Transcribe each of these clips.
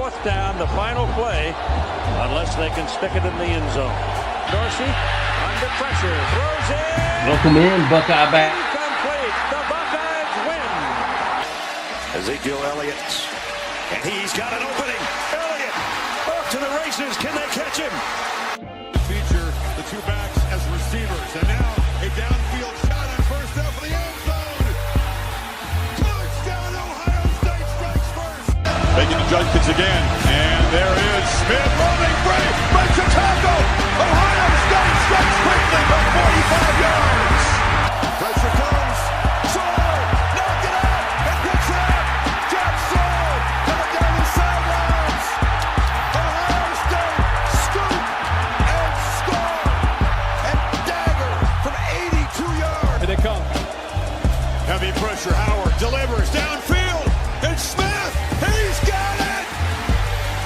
4th down, the final play, unless they can stick it in the end zone. Dorsey under pressure, throws in. Welcome in, Buckeye back. Incomplete. The Buckeyes win. Ezekiel Elliott, and he's got an opening. Elliott off to the races. Can they catch him? Feature the two backs as receivers, and now a downfield shot on first down for the end zone. Touchdown, Ohio State strikes first. Making adjustments again, and there is Smith running free, breaks a tackle. Ohio State strikes quickly from 45 yards. Pressure comes. Saul, knock it out, and picks it up. Jack Saul, coming down the sidelines. Ohio State scoop and score and dagger from 82 yards. Here they come. Heavy pressure. Howard delivers downfield. It's Smith. He's got it.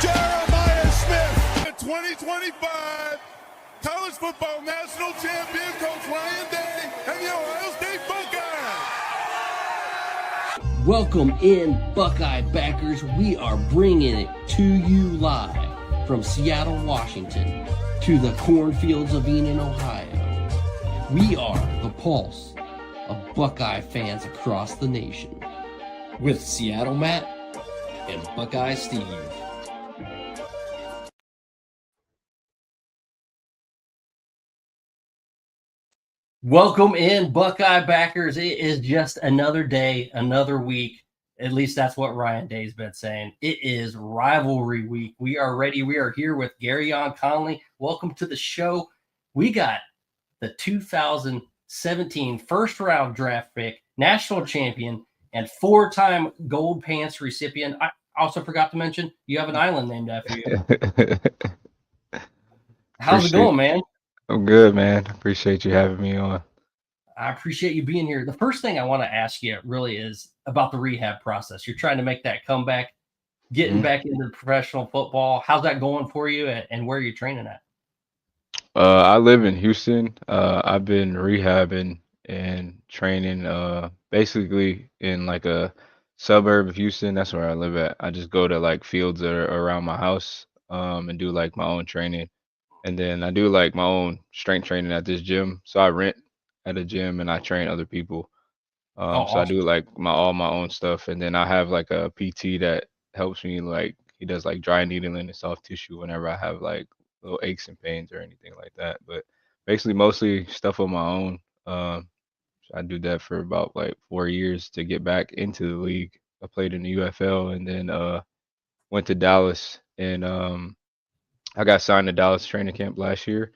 Jeremiah Smith. The 2025 College Football National Champion, Coach Ryan Day, and the Ohio State Buckeyes. Welcome in, Buckeye backers. We are bringing it to you live from Seattle, Washington, to the cornfields of Enid, Ohio. We are the pulse of Buckeye fans across the nation, with Seattle Matt and Buckeye Steve. Welcome in, Buckeye backers. It is just another day, another week. At least that's what Ryan Day's been saying. It is rivalry week. We are ready. We are here with Gareon Conley. Welcome to the show. We got the 2017 first-round draft pick, national champion, and 4-time Gold Pants recipient. I also forgot to mention you have an island named after you. How's it going, man? I'm good, man. Appreciate you having me on. I appreciate you being here. The first thing I want to ask you really is about the rehab process. You're trying to make that comeback, getting back into professional football. How's that going for you, and where are you training at? I live in Houston. I've been rehabbing and training basically in like a suburb of Houston. That's where I live at. I just go to like fields that are around my house and do like my own training. And then I do like my own strength training at this gym. So I rent at a gym and I train other people. So Awesome. I do like all my own stuff. And then I have like a PT that helps me, like he does like dry needling and soft tissue whenever I have like little aches and pains or anything like that. But basically mostly stuff on my own. So I do that for about like 4 years to get back into the league. I played in the UFL and then went to Dallas and I got signed to Dallas training camp last year,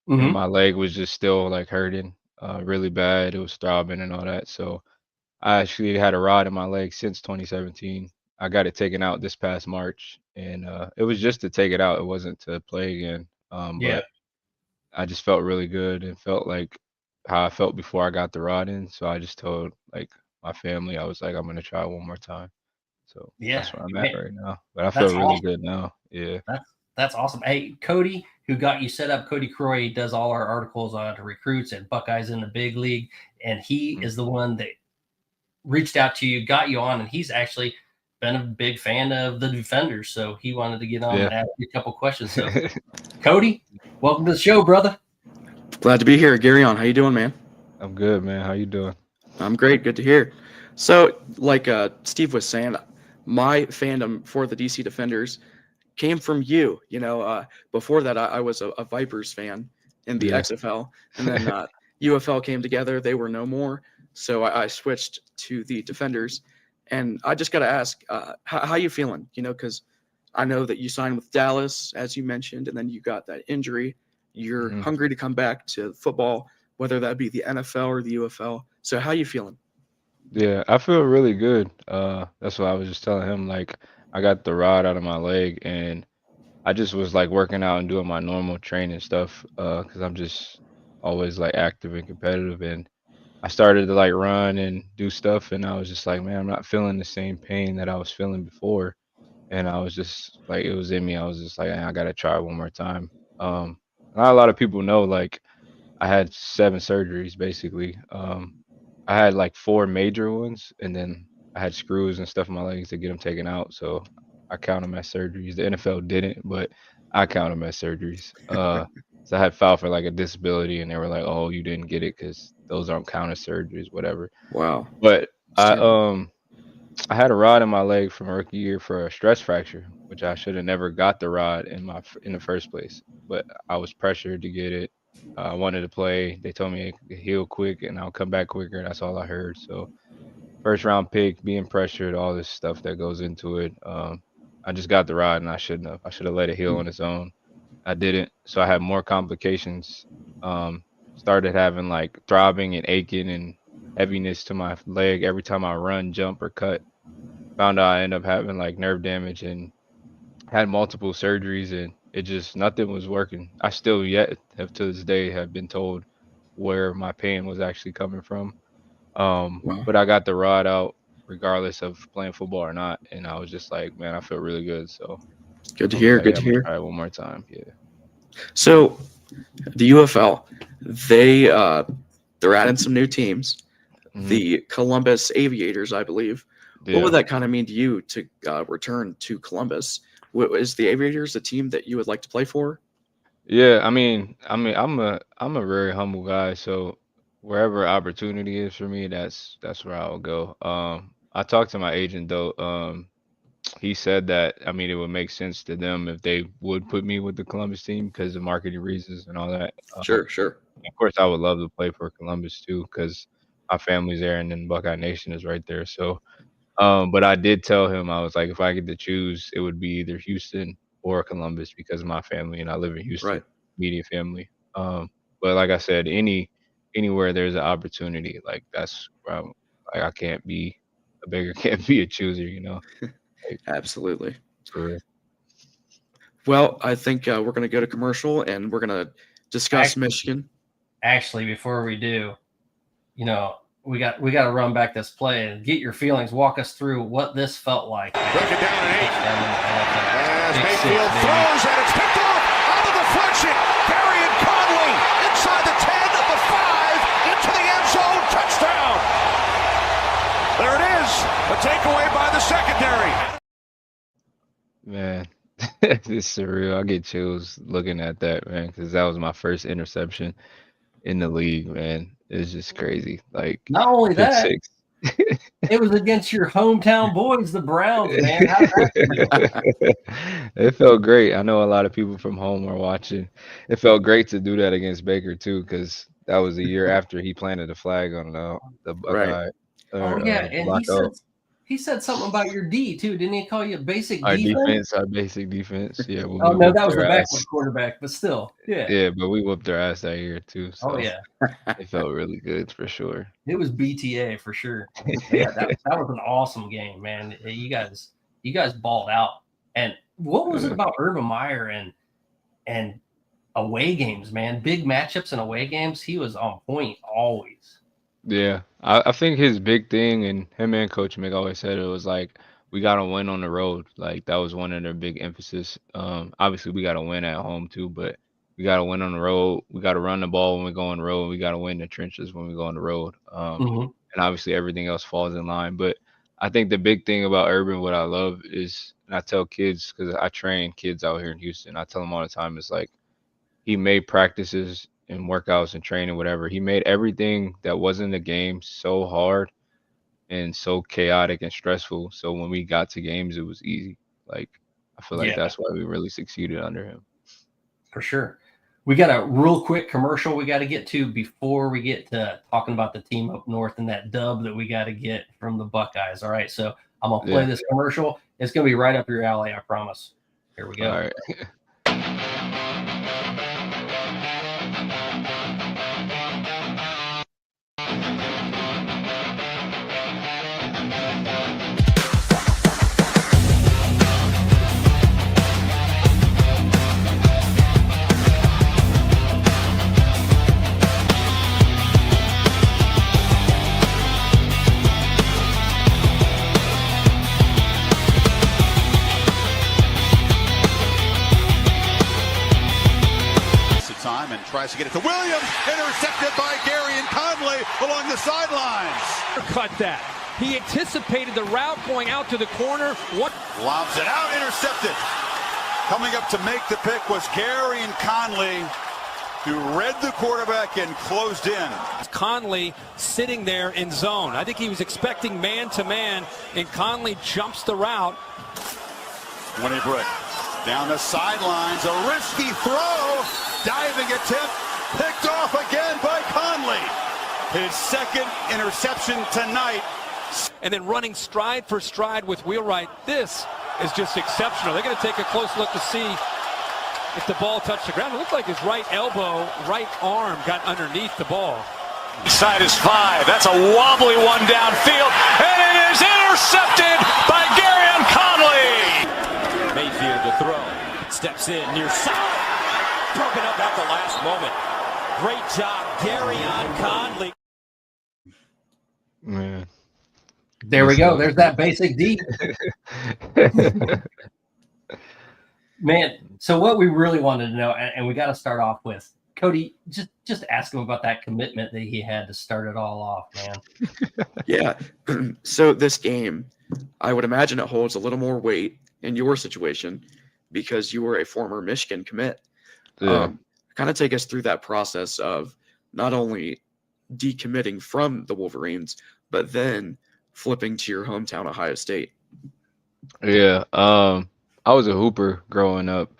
and my leg was just still like hurting really bad. It was throbbing and all that. So I actually had a rod in my leg since 2017. I got it taken out this past March, and it was just to take it out. It wasn't to play again. But I just felt really good and felt like how I felt before I got the rod in. So I just told like my family, I was like, I'm gonna try one more time. So that's where I'm at right now. But I feel really good now. Yeah. That's awesome. Hey, Cody, who got you set up, Cody Croy, does all our articles on recruits and Buckeyes in the big league. And he is the one that reached out to you, got you on, and he's actually been a big fan of the Defenders. So he wanted to get on and ask you a couple questions. So, Cody, welcome to the show, brother. Glad to be here. Gareon, how you doing, man? I'm good, man. How you doing? I'm great. Good to hear. So, like Steve was saying, my fandom for the DC Defenders came from you. You know, before that, I was a Vipers fan in the XFL, and then UFL came together. They were no more, so I switched to the Defenders. And I just got to ask, how you feeling? You know, because I know that you signed with Dallas, as you mentioned, and then you got that injury. You're hungry to come back to football, whether that be the NFL or the UFL. So how you feeling? Yeah, I feel really good. That's what I was just telling him. Like, I got the rod out of my leg, and I just was like working out and doing my normal training stuff. Because I'm just always like active and competitive, and I started to like run and do stuff, and I was just like, man, I'm not feeling the same pain that I was feeling before, and I was just like, it was in me. I was just like, I gotta try one more time. Not a lot of people know, like, I had 7 surgeries basically. I had like 4 major ones, and then I had screws and stuff in my legs to get them taken out. So I count them as surgeries. The NFL didn't, but I count them as surgeries. So I had filed for like a disability, and they were like, "Oh, you didn't get it because those aren't counted surgeries, whatever." Wow. But That's terrible. I had a rod in my leg from rookie year for a stress fracture, which I should have never got the rod in the first place. But I was pressured to get it. I wanted to play. They told me it could heal quick and I'll come back quicker. That's all I heard. So first round pick, being pressured, all this stuff that goes into it. I just got the rod and I shouldn't have. I should have let it heal on its own. I didn't. So I had more complications. Started having like throbbing and aching and heaviness to my leg every time I run, jump, or cut. Found out I ended up having like nerve damage and had multiple surgeries, and it just nothing was working. I still yet have to this day have been told where my pain was actually coming from. Wow. But I got the rod out regardless of playing football or not, and I was just like, man, I feel really good. So Good to I'm hear. like, Good yeah, to I'm gonna hear. try it one more time. Yeah. So the UFL, they're adding some new teams. Mhm. The Columbus Aviators, I believe. What Yeah. would that kind of mean to you to return to Columbus? Is the Aviators a team that you would like to play for? Yeah, I'm a very humble guy, so wherever opportunity is for me, that's where I'll go. I talked to my agent though. He said that I mean it would make sense to them if they would put me with the Columbus team because of marketing reasons and all that. Sure, sure. Of course, I would love to play for Columbus too because my family's there and then Buckeye Nation is right there. So but I did tell him I was like, if I get to choose, it would be either Houston or Columbus because of my family, and I live in Houston, Right. immediate family. But like I said, anywhere there's an opportunity, like that's where like I can't be a beggar, can't be a chooser, you know. Like Absolutely. for real. Well, I think we're going to go to commercial and we're going to discuss Michigan. Actually, before we do, we got to run back this play and get your feelings. Walk us through what this felt like. Break it down in 8. As Big Mayfield six, throws and it's picked off on the deflection. Gareon Conley inside the 10, the 5, into the end zone, touchdown. There it is, a takeaway by the secondary. Man, it's surreal. I get chills looking at that, man, because that was my first interception in the league, man. It's just crazy. Like Not only pick that, six. it was against your hometown boys, the Browns, man. How did that feel? It felt great. I know a lot of people from home are watching. It felt great to do that against Baker too, because that was a year after he planted a flag on the Right. Buckeye. Oh yeah, and lockout. he said something about your D too, didn't he? Call you a basic Our defense? our basic defense. Yeah, Oh we no, whooped that was the their backup ass. quarterback, but still, yeah. Yeah, but we whooped their ass that year too. Oh So yeah, it felt really good for sure. it was BTA for sure. Yeah, that was an awesome game, man. You guys balled out. And what was it about Urban Meyer and away games, man? Big matchups and away games. He was on point always. Yeah, I think his big thing, and him and Coach Mick always said it was like we gotta win on the road. Like that was one of their big emphasis. Obviously we gotta win at home too, but we gotta win on the road. We gotta run the ball when we go on the road. We gotta win the trenches when we go on the road. Mhm. And obviously everything else falls in line. But I think the big thing about Urban, what I love is, and I tell kids because I train kids out here in Houston, I tell them all the time, it's like he made practices and workouts and training, whatever. He made everything that wasn't a game so hard and so chaotic and stressful. So when we got to games, it was easy. Like I feel like Yeah. that's why we really succeeded under him. For sure. We got a real quick commercial we got to get to before we get to talking about the team up north and that dub that we got to get from the Buckeyes. All right, so I'm gonna play this commercial. It's gonna be right up your alley, I promise. Here we go. All right. Time and tries to get it to Williams, intercepted by Gareon Conley along the sidelines. Cut that. He anticipated the route going out to the corner. Lobs it out, intercepted. Coming up to make the pick was Gareon Conley, who read the quarterback and closed in. Conley sitting there in zone. I think he was expecting man-to-man, and Conley jumps the route. Winnie Brick down the sidelines, a risky throw, diving attempt, picked off again by Conley. His second interception tonight. And then running stride for stride with Wheelwright. This is just exceptional. They're going to take a close look to see if the ball touched the ground. It looked like his right elbow, right arm got underneath the ball. Side is 5. That's a wobbly one downfield, and it is intercepted by Gareon Conley. Mayfield to throw. Steps in near side. Broken up at the last moment. Great job, Gareon Conley. Man. There we go. There's that basic D. Man, so what we really wanted to know, and we got to start off with, Cody, just ask him about that commitment that he had to start it all off, man. Yeah. So this game, I would imagine it holds a little more weight in your situation because you were a former Michigan commit. Yeah. Kind of take us through that process of not only decommitting from the Wolverines, but then flipping to your hometown, Ohio State. Yeah. I was a hooper growing up.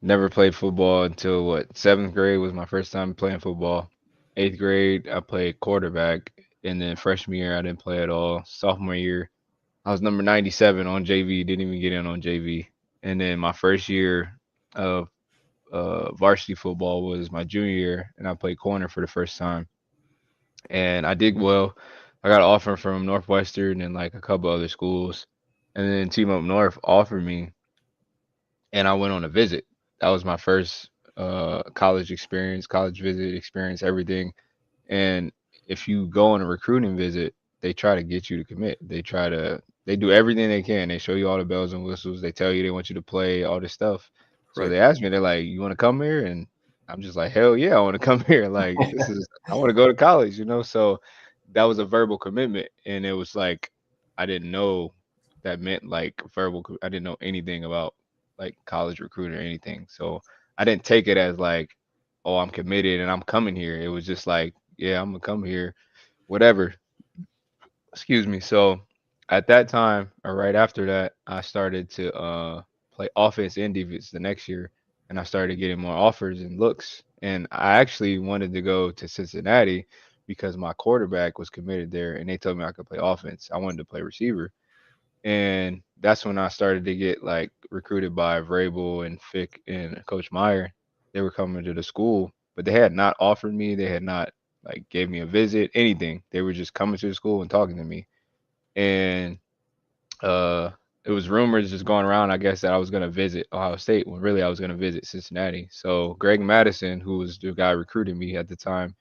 Never played football until 7th grade was my first time playing football. 8th grade, I played quarterback. And then freshman year, I didn't play at all. Sophomore year, I was number 97 on JV. Didn't even get in on JV. And then my first year of varsity football was my junior year, and I played corner for the first time. And I did well. I got an offer from Northwestern and like a couple other schools. And then Team Up North offered me, and I went on a visit. That was my first college experience, college visit experience, everything. And if you go on a recruiting visit, they try to get you to commit. They do everything they can. They show you all the bells and whistles. They tell you they want you to play all this stuff. So Right. they asked me, they're like, you want to come here? And I'm just like, hell yeah, I want to come here. Like, I want to go to college, So that was a verbal commitment. And it was like, I didn't know that meant like verbal. I didn't know anything about like college recruiting or anything. So I didn't take it as like, oh, I'm committed and I'm coming here. It was just like, yeah, I'm gonna come here, whatever. Excuse me. So at that time, or right after that, I started to play offense and defense the next year, and I started getting more offers and looks. And I actually wanted to go to Cincinnati because my quarterback was committed there, and they told me I could play offense. I wanted to play receiver. And that's when I started to get like recruited by Vrabel and Fick and Coach Meyer. They were coming to the school, but they had not offered me. They had not like gave me a visit, anything. They were just coming to the school and talking to me. And it was rumors just going around, I guess, that I was going to visit Ohio State when really I was going to visit Cincinnati. So Greg Madison, who was the guy recruiting me at the time,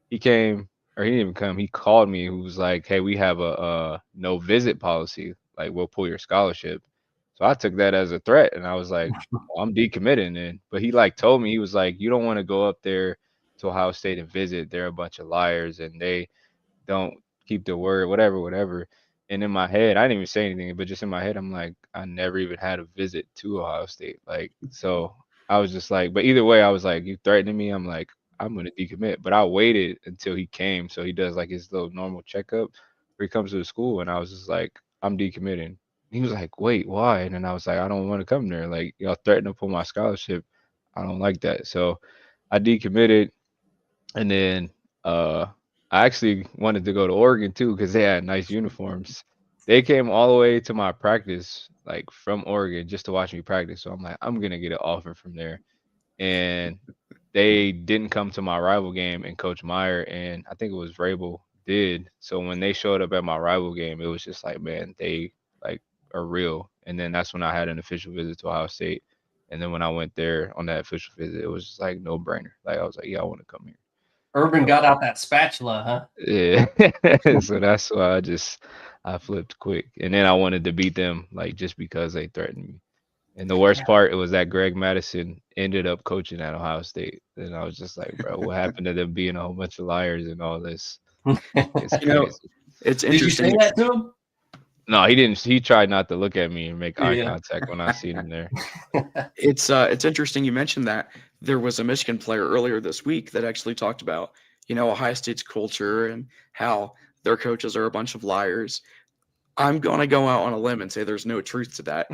he came, or he didn't even come. He called me. Who was like, "Hey, we have a no visit policy. Like, we'll pull your scholarship." So I took that as a threat, and I was like, well, I'm decommitting. And but he like told me, he was like, you don't want to go up there to Ohio State and visit. They're a bunch of liars, and they don't keep their word, whatever. And in my head, I didn't even say anything, but just in my head, I'm like, I never even had a visit to Ohio State. Like, so I was just like, but either way, I was like, you threatening me? I'm like, I'm going to decommit. But I waited until he came. So he does like his little normal checkup where he comes to the school. And I was just like, I'm decommitting. He was like, wait, why? And then I was like, I don't want to come there. Like, y'all threatened to pull my scholarship. I don't like that. So I decommitted. And then I actually wanted to go to Oregon too because they had nice uniforms. They came all the way to my practice, like from Oregon, just to watch me practice. So I'm like, I'm going to get an offer from there. And they didn't come to my rival game, and Coach Meyer and I think it was Vrabel did. So when they showed up at my rival game, it was just like, man, they like are real. And then that's when I had an official visit to Ohio State. And then when I went there on that official visit, it was just like no brainer. Like I was like, yeah, I want to come here. Urban got out that spatula, huh? Yeah. So that's why I flipped quick. And then I wanted to beat them like just because they threatened me. And the worst part, it was that Greg Madison ended up coaching at Ohio State. And I was just like, bro, what happened to them being a whole bunch of liars and all this? It's You know, crazy. It's Did you say interesting. that to him? No, he didn't. He tried not to look at me and make eye Yeah. contact when I seen him there. It's interesting you mentioned that. There was a Michigan player earlier this week that actually talked about, Ohio State's culture and how their coaches are a bunch of liars. I'm gonna go out on a limb and say there's no truth to that.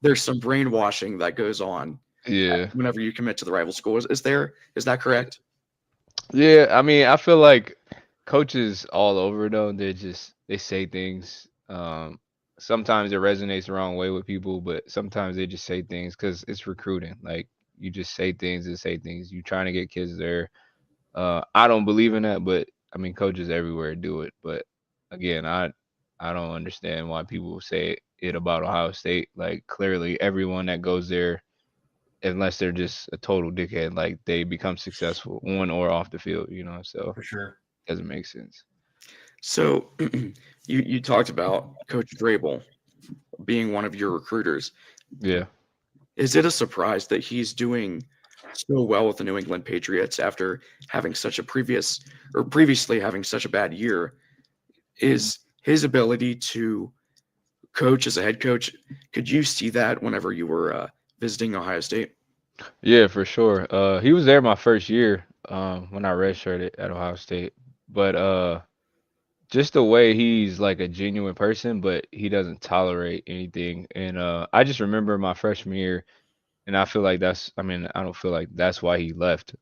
There's some brainwashing that goes on Yeah. whenever you commit to the rival school. Is that correct? Yeah, I mean, I feel like coaches all over though, they say things. Sometimes it resonates the wrong way with people, but sometimes they just say things because it's recruiting. Like you just say things and say things. You trying to get kids there. I don't believe in that, but I mean, coaches everywhere do it. But again, I don't understand why people say it about Ohio State. Like clearly, everyone that goes there, unless they're just a total dickhead, like they become successful on or off the field, so For sure. it doesn't make sense. So you talked about Coach Vrabel being one of your recruiters. Yeah. Is it a surprise that he's doing so well with the New England Patriots after having previously having such a bad year? Is his ability to coach as a head coach, could you see that whenever you were visiting Ohio State? Yeah, for sure. He was there my first year, when I redshirted at Ohio State. But just the way he's like a genuine person, but he doesn't tolerate anything. And I just remember my freshman year, and I feel like I don't feel like that's why he left.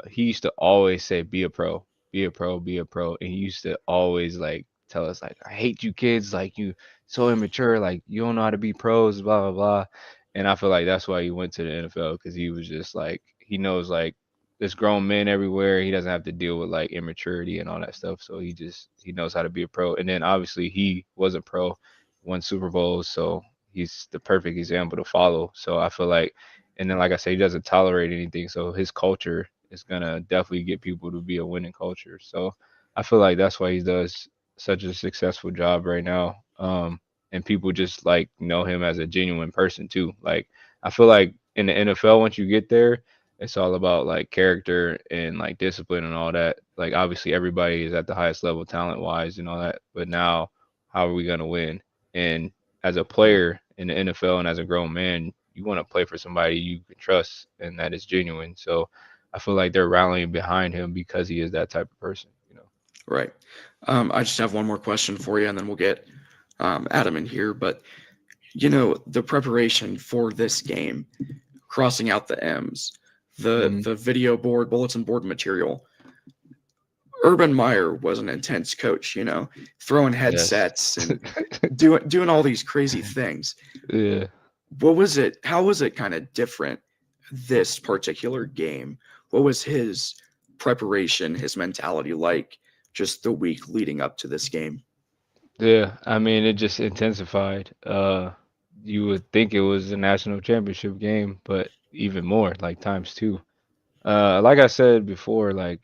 He used to always say, be a pro, be a pro, be a pro. And he used to always like tell us like, I hate you kids, like you so immature, like you don't know how to be pros, blah, blah, blah. And I feel like that's why he went to the NFL, because he was just like, he knows like there's grown men everywhere. He doesn't have to deal with like immaturity and all that stuff. So he knows how to be a pro. And then obviously he was a pro, won Super Bowls, so he's the perfect example to follow. So I feel like, and then like I said, he doesn't tolerate anything. So his culture is gonna definitely get people to be a winning culture. So I feel like that's why he does such a successful job right now. And people just like know him as a genuine person too. Like I feel like in the NFL, once you get there, it's all about like character and like discipline and all that. Like obviously everybody is at the highest level talent wise and all that. But now how are we gonna win? And as a player in the NFL and as a grown man, you want to play for somebody you can trust and that is genuine. So I feel like they're rallying behind him because he is that type of person. Right. I just have one more question for you, and then we'll get Adam in here. But, the preparation for this game, crossing out the M's, the video board, bulletin board material. Urban Meyer was an intense coach, throwing headsets and doing all these crazy things. Yeah. What was it? How was it kind of different this particular game? What was his preparation, his mentality like just the week leading up to this game? Yeah, I mean, it just intensified. You would think it was a national championship game, but even more, like times two. Like I said before, like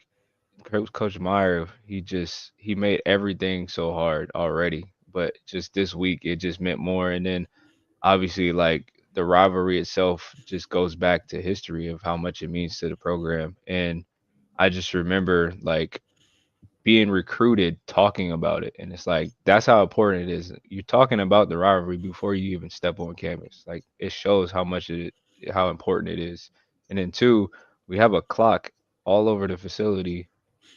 Coach Meyer, he made everything so hard already, but just this week it just meant more. And then obviously, like the rivalry itself just goes back to history of how much it means to the program. And I just remember like being recruited talking about it, and it's like that's how important it is. You're talking about the rivalry before you even step on campus. Like it shows how important it is. And then two, we have a clock all over the facility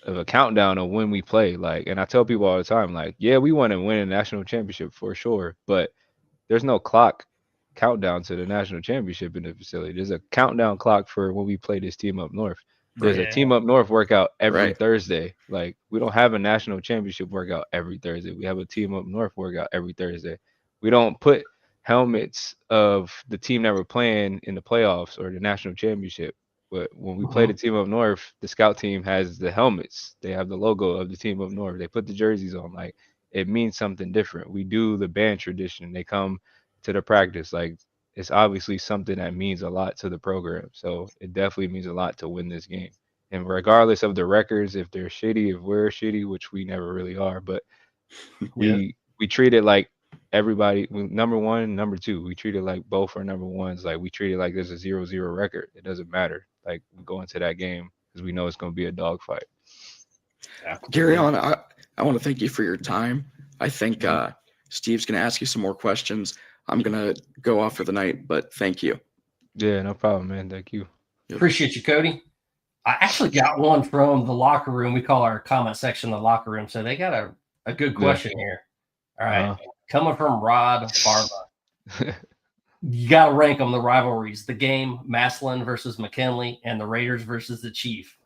of a countdown of when we play. Like, and I tell people all the time, like, yeah, we want to win a national championship for sure, but there's no clock countdown to the national championship in the facility. There's a countdown clock for when we play this team up north. There's a team up north workout every Thursday. Like we don't have a national championship workout every Thursday. We have a team up north workout every Thursday. We don't put helmets of the team that we're playing in the playoffs or the national championship. But when we play the team up north, the scout team has the helmets. They have the logo of the team up north. They put the jerseys on. Like it means something different. We do the band tradition. They come to the practice. Like it's obviously something that means a lot to the program. So it definitely means a lot to win this game. And regardless of the records, if they're shitty, if we're shitty, which we never really are, but we treat it like everybody, number one, number two, we treat it like both are number ones. Like we treat it like there's a 0-0 record. It doesn't matter. Like we go into that game because we know it's going to be a dogfight. Gareon, I want to thank you for your time. I think Steve's going to ask you some more questions. I'm going to go off for the night, but thank you. Yeah, no problem, man. Thank you. Appreciate you, Cody. I actually got one from the locker room. We call our comment section the locker room. So they got a good question here. All right. Coming from Rod Farva. You got to rank them, the rivalries, the game, Massillon versus McKinley, and the Raiders versus the Chief.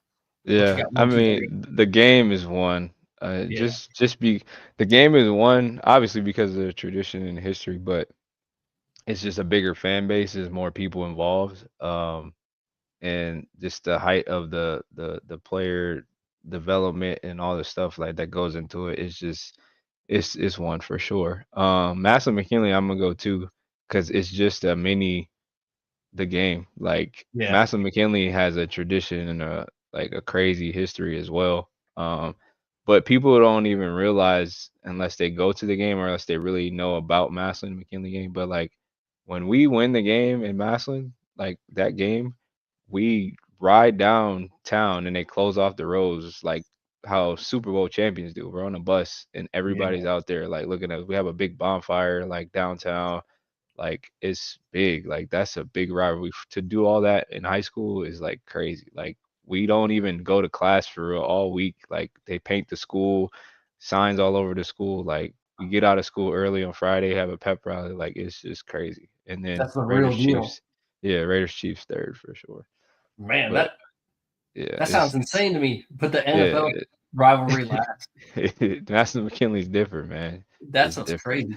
Yeah, I mean, the game is one. Just be the game is one, obviously because of the tradition and history, but it's just a bigger fan base, there's more people involved, and just the height of the player development and all the stuff like that goes into it. It's just it's one for sure. Massillon McKinley, I'm gonna go to because it's just a mini the game. Like Massillon McKinley has a tradition and a crazy history as well. But people don't even realize unless they go to the game or unless they really know about Massillon McKinley game. But like when we win the game in Massillon, like that game, we ride downtown and they close off the roads like how Super Bowl champions do. We're on a bus and everybody's out there like looking at us. We have a big bonfire like downtown. Like it's big. Like that's a big rivalry. To do all that in high school is like crazy. Like we don't even go to class for real all week. Like they paint the school, signs all over the school. Like we get out of school early on Friday, have a pep rally. Like it's just crazy. And then that's the Raiders real deal. Chiefs. Yeah, Raiders Chiefs third for sure. Man, But, that sounds insane to me. Put the NFL rivalry last. Massillon McKinley's different, man. That's crazy.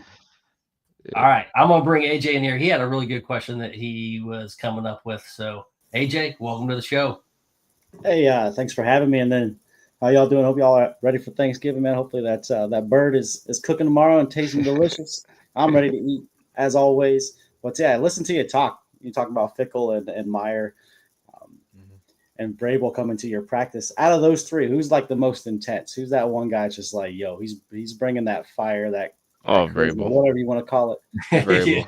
All right, I'm gonna bring AJ in here. He had a really good question that he was coming up with. So, AJ, welcome to the show. Hey, thanks for having me. And then, how y'all doing? Hope y'all are ready for Thanksgiving, man. Hopefully that bird is cooking tomorrow and tasting delicious. I'm ready to eat as always. But yeah, listen to you talk. You talk about Fickle and Meyer, and Brable coming to your practice. Out of those three, who's like the most intense? Who's that one guy? Just like, yo, he's bringing that fire, that Vrabel, whatever you want to call it.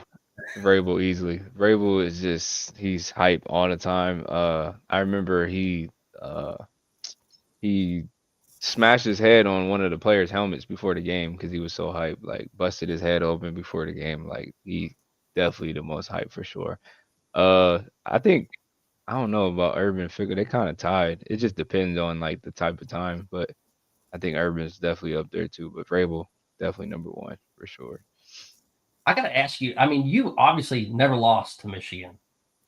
Vrabel easily. Vrabel is just he's hype all the time. I remember he smashed his head on one of the players' helmets before the game because he was so hype. Like busted his head open before the game. Like he definitely the most hype for sure. I think I don't know about Urban Fickle. They kind of tied. It just depends on like the type of time, but I think Urban's definitely up there too. But Vrabel definitely number one for sure. I got to ask you, I mean, you obviously never lost to Michigan.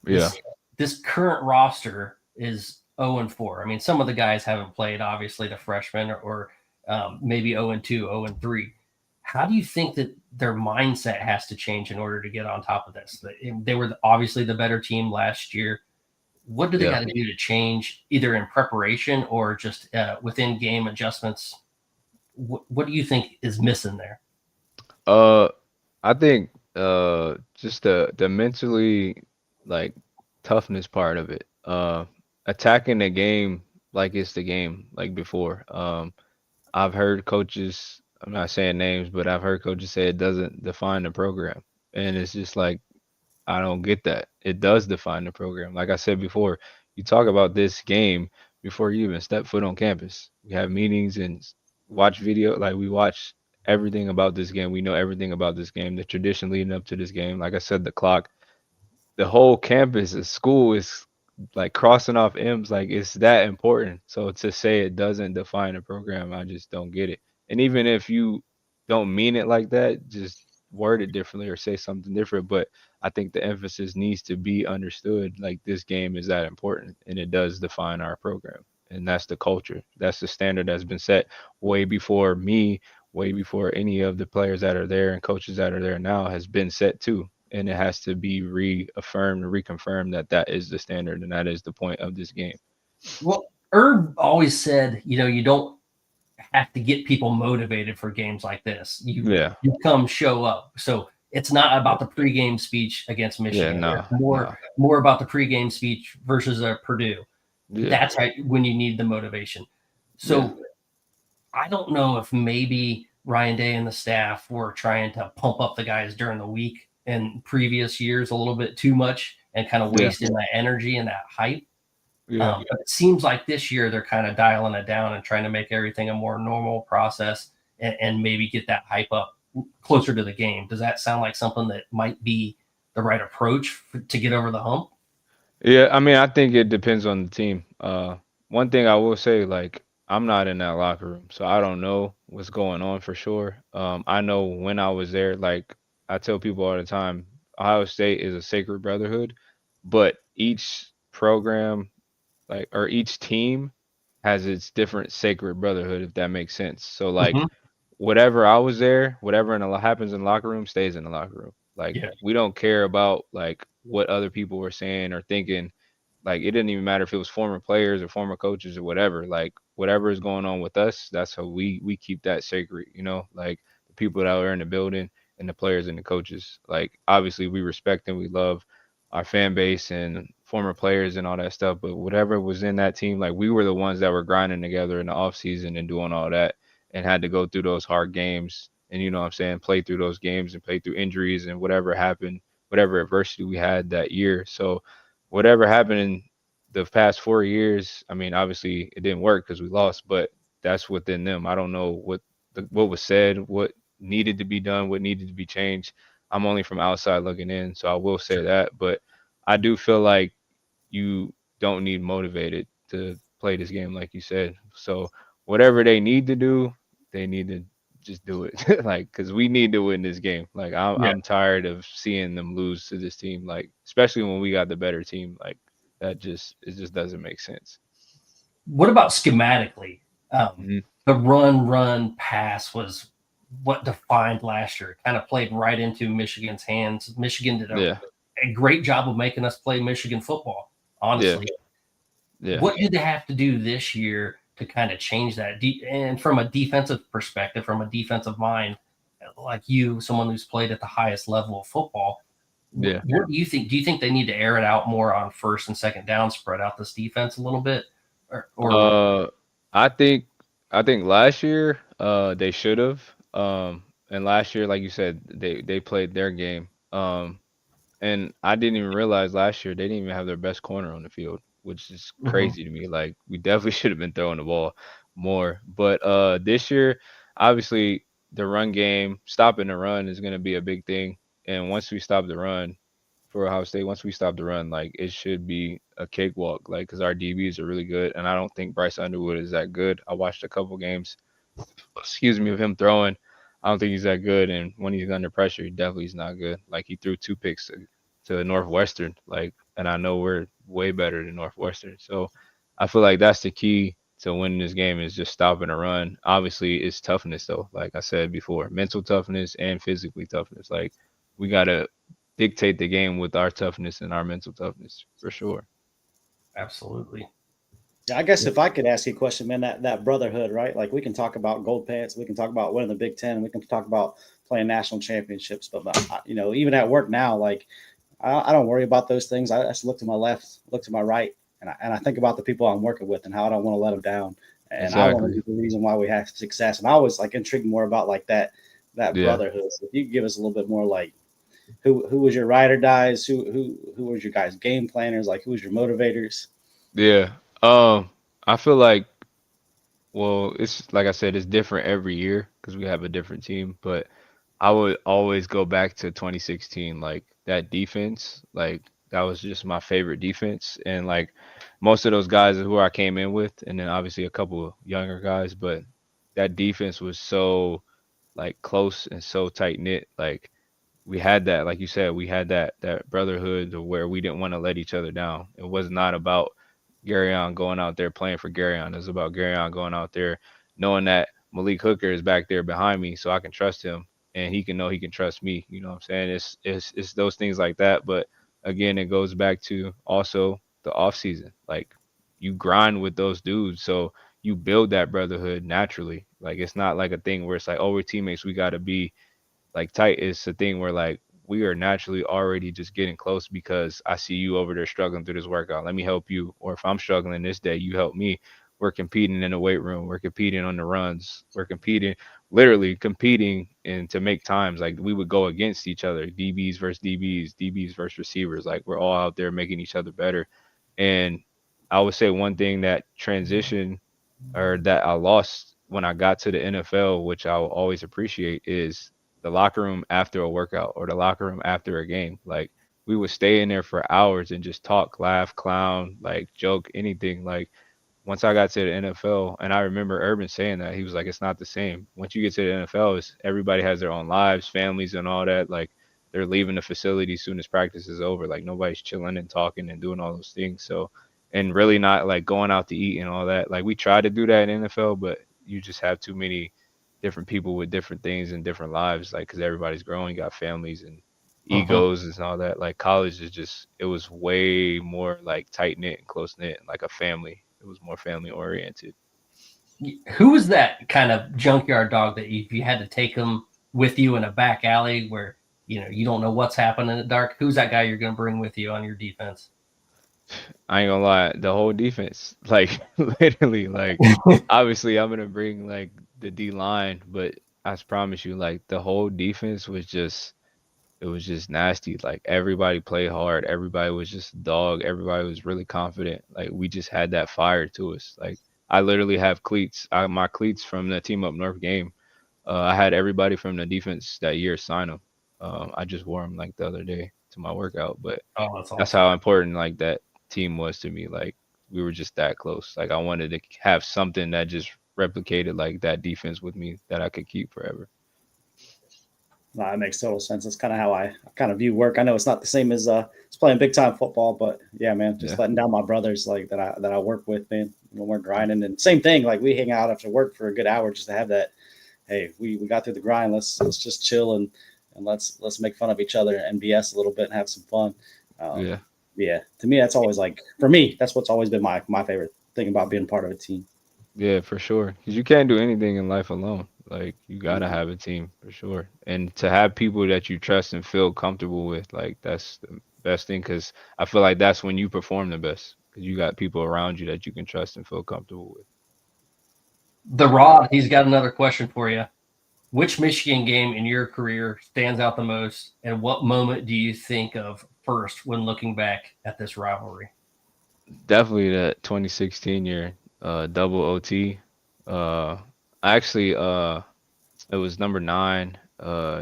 This current roster is 0-4. I mean, some of the guys haven't played, obviously, the freshmen or maybe 0-2, 0-3. How do you think that their mindset has to change in order to get on top of this? They were obviously the better team last year. What do they got to do to change, either in preparation or just within game adjustments? What do you think is missing there? I think just the mentally like toughness part of it. Attacking the game like it's the game like before. I've heard coaches, I'm not saying names, but I've heard coaches say it doesn't define the program. And it's just like I don't get that. It does define the program. Like I said before, you talk about this game before you even step foot on campus. We have meetings and watch video. Like we watch everything about this game. We know everything about this game, the tradition leading up to this game. Like I said, the clock, the whole campus, the school is like crossing off M's. Like it's that important. So to say it doesn't define the program, I just don't get it. And even if you don't mean it like that, just word it differently or say something different. But I think the emphasis needs to be understood. Like this game is that important and it does define our program. And that's the culture. That's the standard that's been set way before me, way before any of the players that are there and coaches that are there now has been set too. And it has to be reaffirmed and reconfirmed that that is the standard and that is the point of this game. Well, Herb always said, you don't have to get people motivated for games like this. You come show up. So it's not about the pregame speech against Michigan. More about the pregame speech versus Purdue. That's when you need the motivation. So I don't know if maybe Ryan Day and the staff were trying to pump up the guys during the week in previous years a little bit too much and kind of wasting that energy and that hype. Yeah. But it seems like this year they're kind of dialing it down and trying to make everything a more normal process and maybe get that hype up closer to the game. Does that sound like something that might be the right approach to get over the hump? Yeah, I mean, I think it depends on the team. One thing I will say, like, I'm not in that locker room, so I don't know what's going on for sure. I know when I was there, like I tell people all the time, Ohio State is a sacred brotherhood, but each program, like, or each team has its different sacred brotherhood, if that makes sense. So, like, Mhm. whatever I was there, whatever happens in the locker room stays in the locker room. Like, Yeah. we don't care about like what other people were saying or thinking. Like, it didn't even matter if it was former players or former coaches or whatever. Like, whatever is going on with us, that's how we keep that sacred. Like the people that are in the building and the players and the coaches. Like, obviously we respect and we love our fan base and former players and all that stuff. But whatever was in that team, like, we were the ones that were grinding together in the off season and doing all that and had to go through those hard games and, you know what I'm saying, play through those games and play through injuries and whatever happened, whatever adversity we had that year. So whatever happened in the past 4 years, I mean, obviously it didn't work because we lost, but that's within them. I don't know what was said, what needed to be done, what needed to be changed. I'm only from outside looking in, so I will say that. But I do feel like you don't need motivated to play this game, like you said. So whatever they need to do, they need to just do it. Like, because we need to win this game. Like, Yeah. I'm tired of seeing them lose to this team. Like, especially when we got the better team. Like, it just doesn't make sense. What about schematically? Mhm. The run, pass was what defined last year. It kind of played right into Michigan's hands. Michigan did Yeah, a great job of making us play Michigan football, yeah, honestly. yeah, What do they have to do this year to kind of change that? And from a defensive perspective, from a defensive mind, like you, someone who's played at the highest level of football, yeah. what do you think? Do you think they need to air it out more on first and second down, spread out this defense a little bit, or Uh, I think last year they should have. And last year, like you said, they played their game. And I didn't even realize last year they didn't even have their best corner on the field, which is Mhm. crazy to me. Like, we definitely should have been throwing the ball more. But this year, obviously the run game, stopping the run is gonna be a big thing. And once we stop the run for Ohio State, once we stop the run, like, it should be a cakewalk. Like, because our DBs are really good, and I don't think Bryce Underwood is that good. I watched a couple games, excuse me, of him throwing. I don't think he's that good, and when he's under pressure, he definitely is not good. Like, he threw two picks to Northwestern, like, and I know we're way better than Northwestern. So I feel like that's the key to winning this game is just stopping a run. Obviously, it's toughness though, like I said before, mental toughness and physically toughness. Like, we gotta dictate the game with our toughness and our mental toughness for sure. absolutely. Yeah, I guess if I could ask you a question, man, that brotherhood, right? Like we can talk about gold pants, we can talk about winning the Big Ten, we can talk about playing national championships, but even at work now, like I don't worry about those things. I just look to my left, look to my right, and I think about the people I'm working with and how I don't want to let them down, and I want to Exactly. be the reason why we have success. And I was like intrigued more about like that Yeah. brotherhood. So if you could give us a little bit more, like who was your ride or dies, who was your guys' game planners, like who was your motivators? Yeah. I feel like, well, it's like I said, it's different every year because we have a different team, but I would always go back to 2016. Like, that defense, like, that was just my favorite defense. And like, most of those guys are who I came in with, and then obviously a couple of younger guys, but that defense was so, like, close and so tight knit. Like, we had that, like you said, we had that brotherhood to where we didn't want to let each other down. It was not about Gareon going out there playing for Gareon. It was about Gareon going out there knowing that Malik Hooker is back there behind me, so I can trust him, and he can know he can trust me. You know what I'm saying? It's those things like that. But again, it goes back to also the off season. Like, you grind with those dudes, so you build that brotherhood naturally. Like, it's not like a thing where it's like, oh, we're teammates, we got to be like tight. Is a thing where, like, we are naturally already just getting close because I see you over there struggling through this workout. Let me help you. Or if I'm struggling this day, you help me. We're competing in the weight room. We're competing on the runs. We're competing, literally competing, and to make times. Like, we would go against each other, DBs versus DBs, DBs versus receivers. Like, we're all out there making each other better. And I would say one thing that transition or that I lost when I got to the NFL, which I will always appreciate, is the locker room after a workout or the locker room after a game. Like we would stay in there for hours and just talk, laugh, clown, like joke, anything. Like once I got to the NFL, and I remember Urban saying that, he was like, it's not the same. Once you get to the NFL, it's, everybody has their own lives, families, and all that. Like they're leaving the facility as soon as practice is over. Like nobody's chilling and talking and doing all those things. So, and really not like going out to eat and all that. Like we try to do that in NFL, but you just have too many different people with different things and different lives. Like because everybody's growing, you got families and egos and all that. Like college is just, it was way more like tight knit and close knit, like a family. It was more family oriented. Who was that kind of junkyard dog that if you had to take him with you in a back alley where you don't know what's happening in the dark? Who's that guy you're going to bring with you on your defense? I ain't gonna lie, the whole defense, like literally, like obviously I'm gonna bring like the D line, but I promise you, like the whole defense was just, it was just nasty. Like everybody played hard, everybody was just a dog, everybody was really confident. Like we just had that fire to us. Like I literally have cleats. My cleats from the Team Up North game. I had everybody from the defense that year sign them. I just wore them like the other day to my workout, but Oh, that's awesome. that's how important like that team was to me. Like we were just that close. Like I wanted to have something that just replicated like that defense with me that I could keep forever. No, that makes total sense. That's kind of how I kind of view work. I know it's not the same as it's playing big time football, but yeah, man, just letting down my brothers like that I work with, man, when we're grinding. And same thing, like we hang out after work for a good hour just to have that. Hey, we got through the grind. Let's just chill and let's make fun of each other and BS a little bit and have some fun. Yeah. To me, that's always like, for me, that's what's always been my favorite thing about being part of a team. Yeah, for sure. Because you can't do anything in life alone. Like you gotta have a team for sure, and to have people that you trust and feel comfortable with, like that's the best thing. Because I feel like that's when you perform the best. Because you got people around you that you can trust and feel comfortable with. The Rod, he's got another question for you. Which Michigan game in your career stands out the most, and what moment do you think of first when looking back at this rivalry? Definitely that 2016 year, double OT. Actually, it was number 9.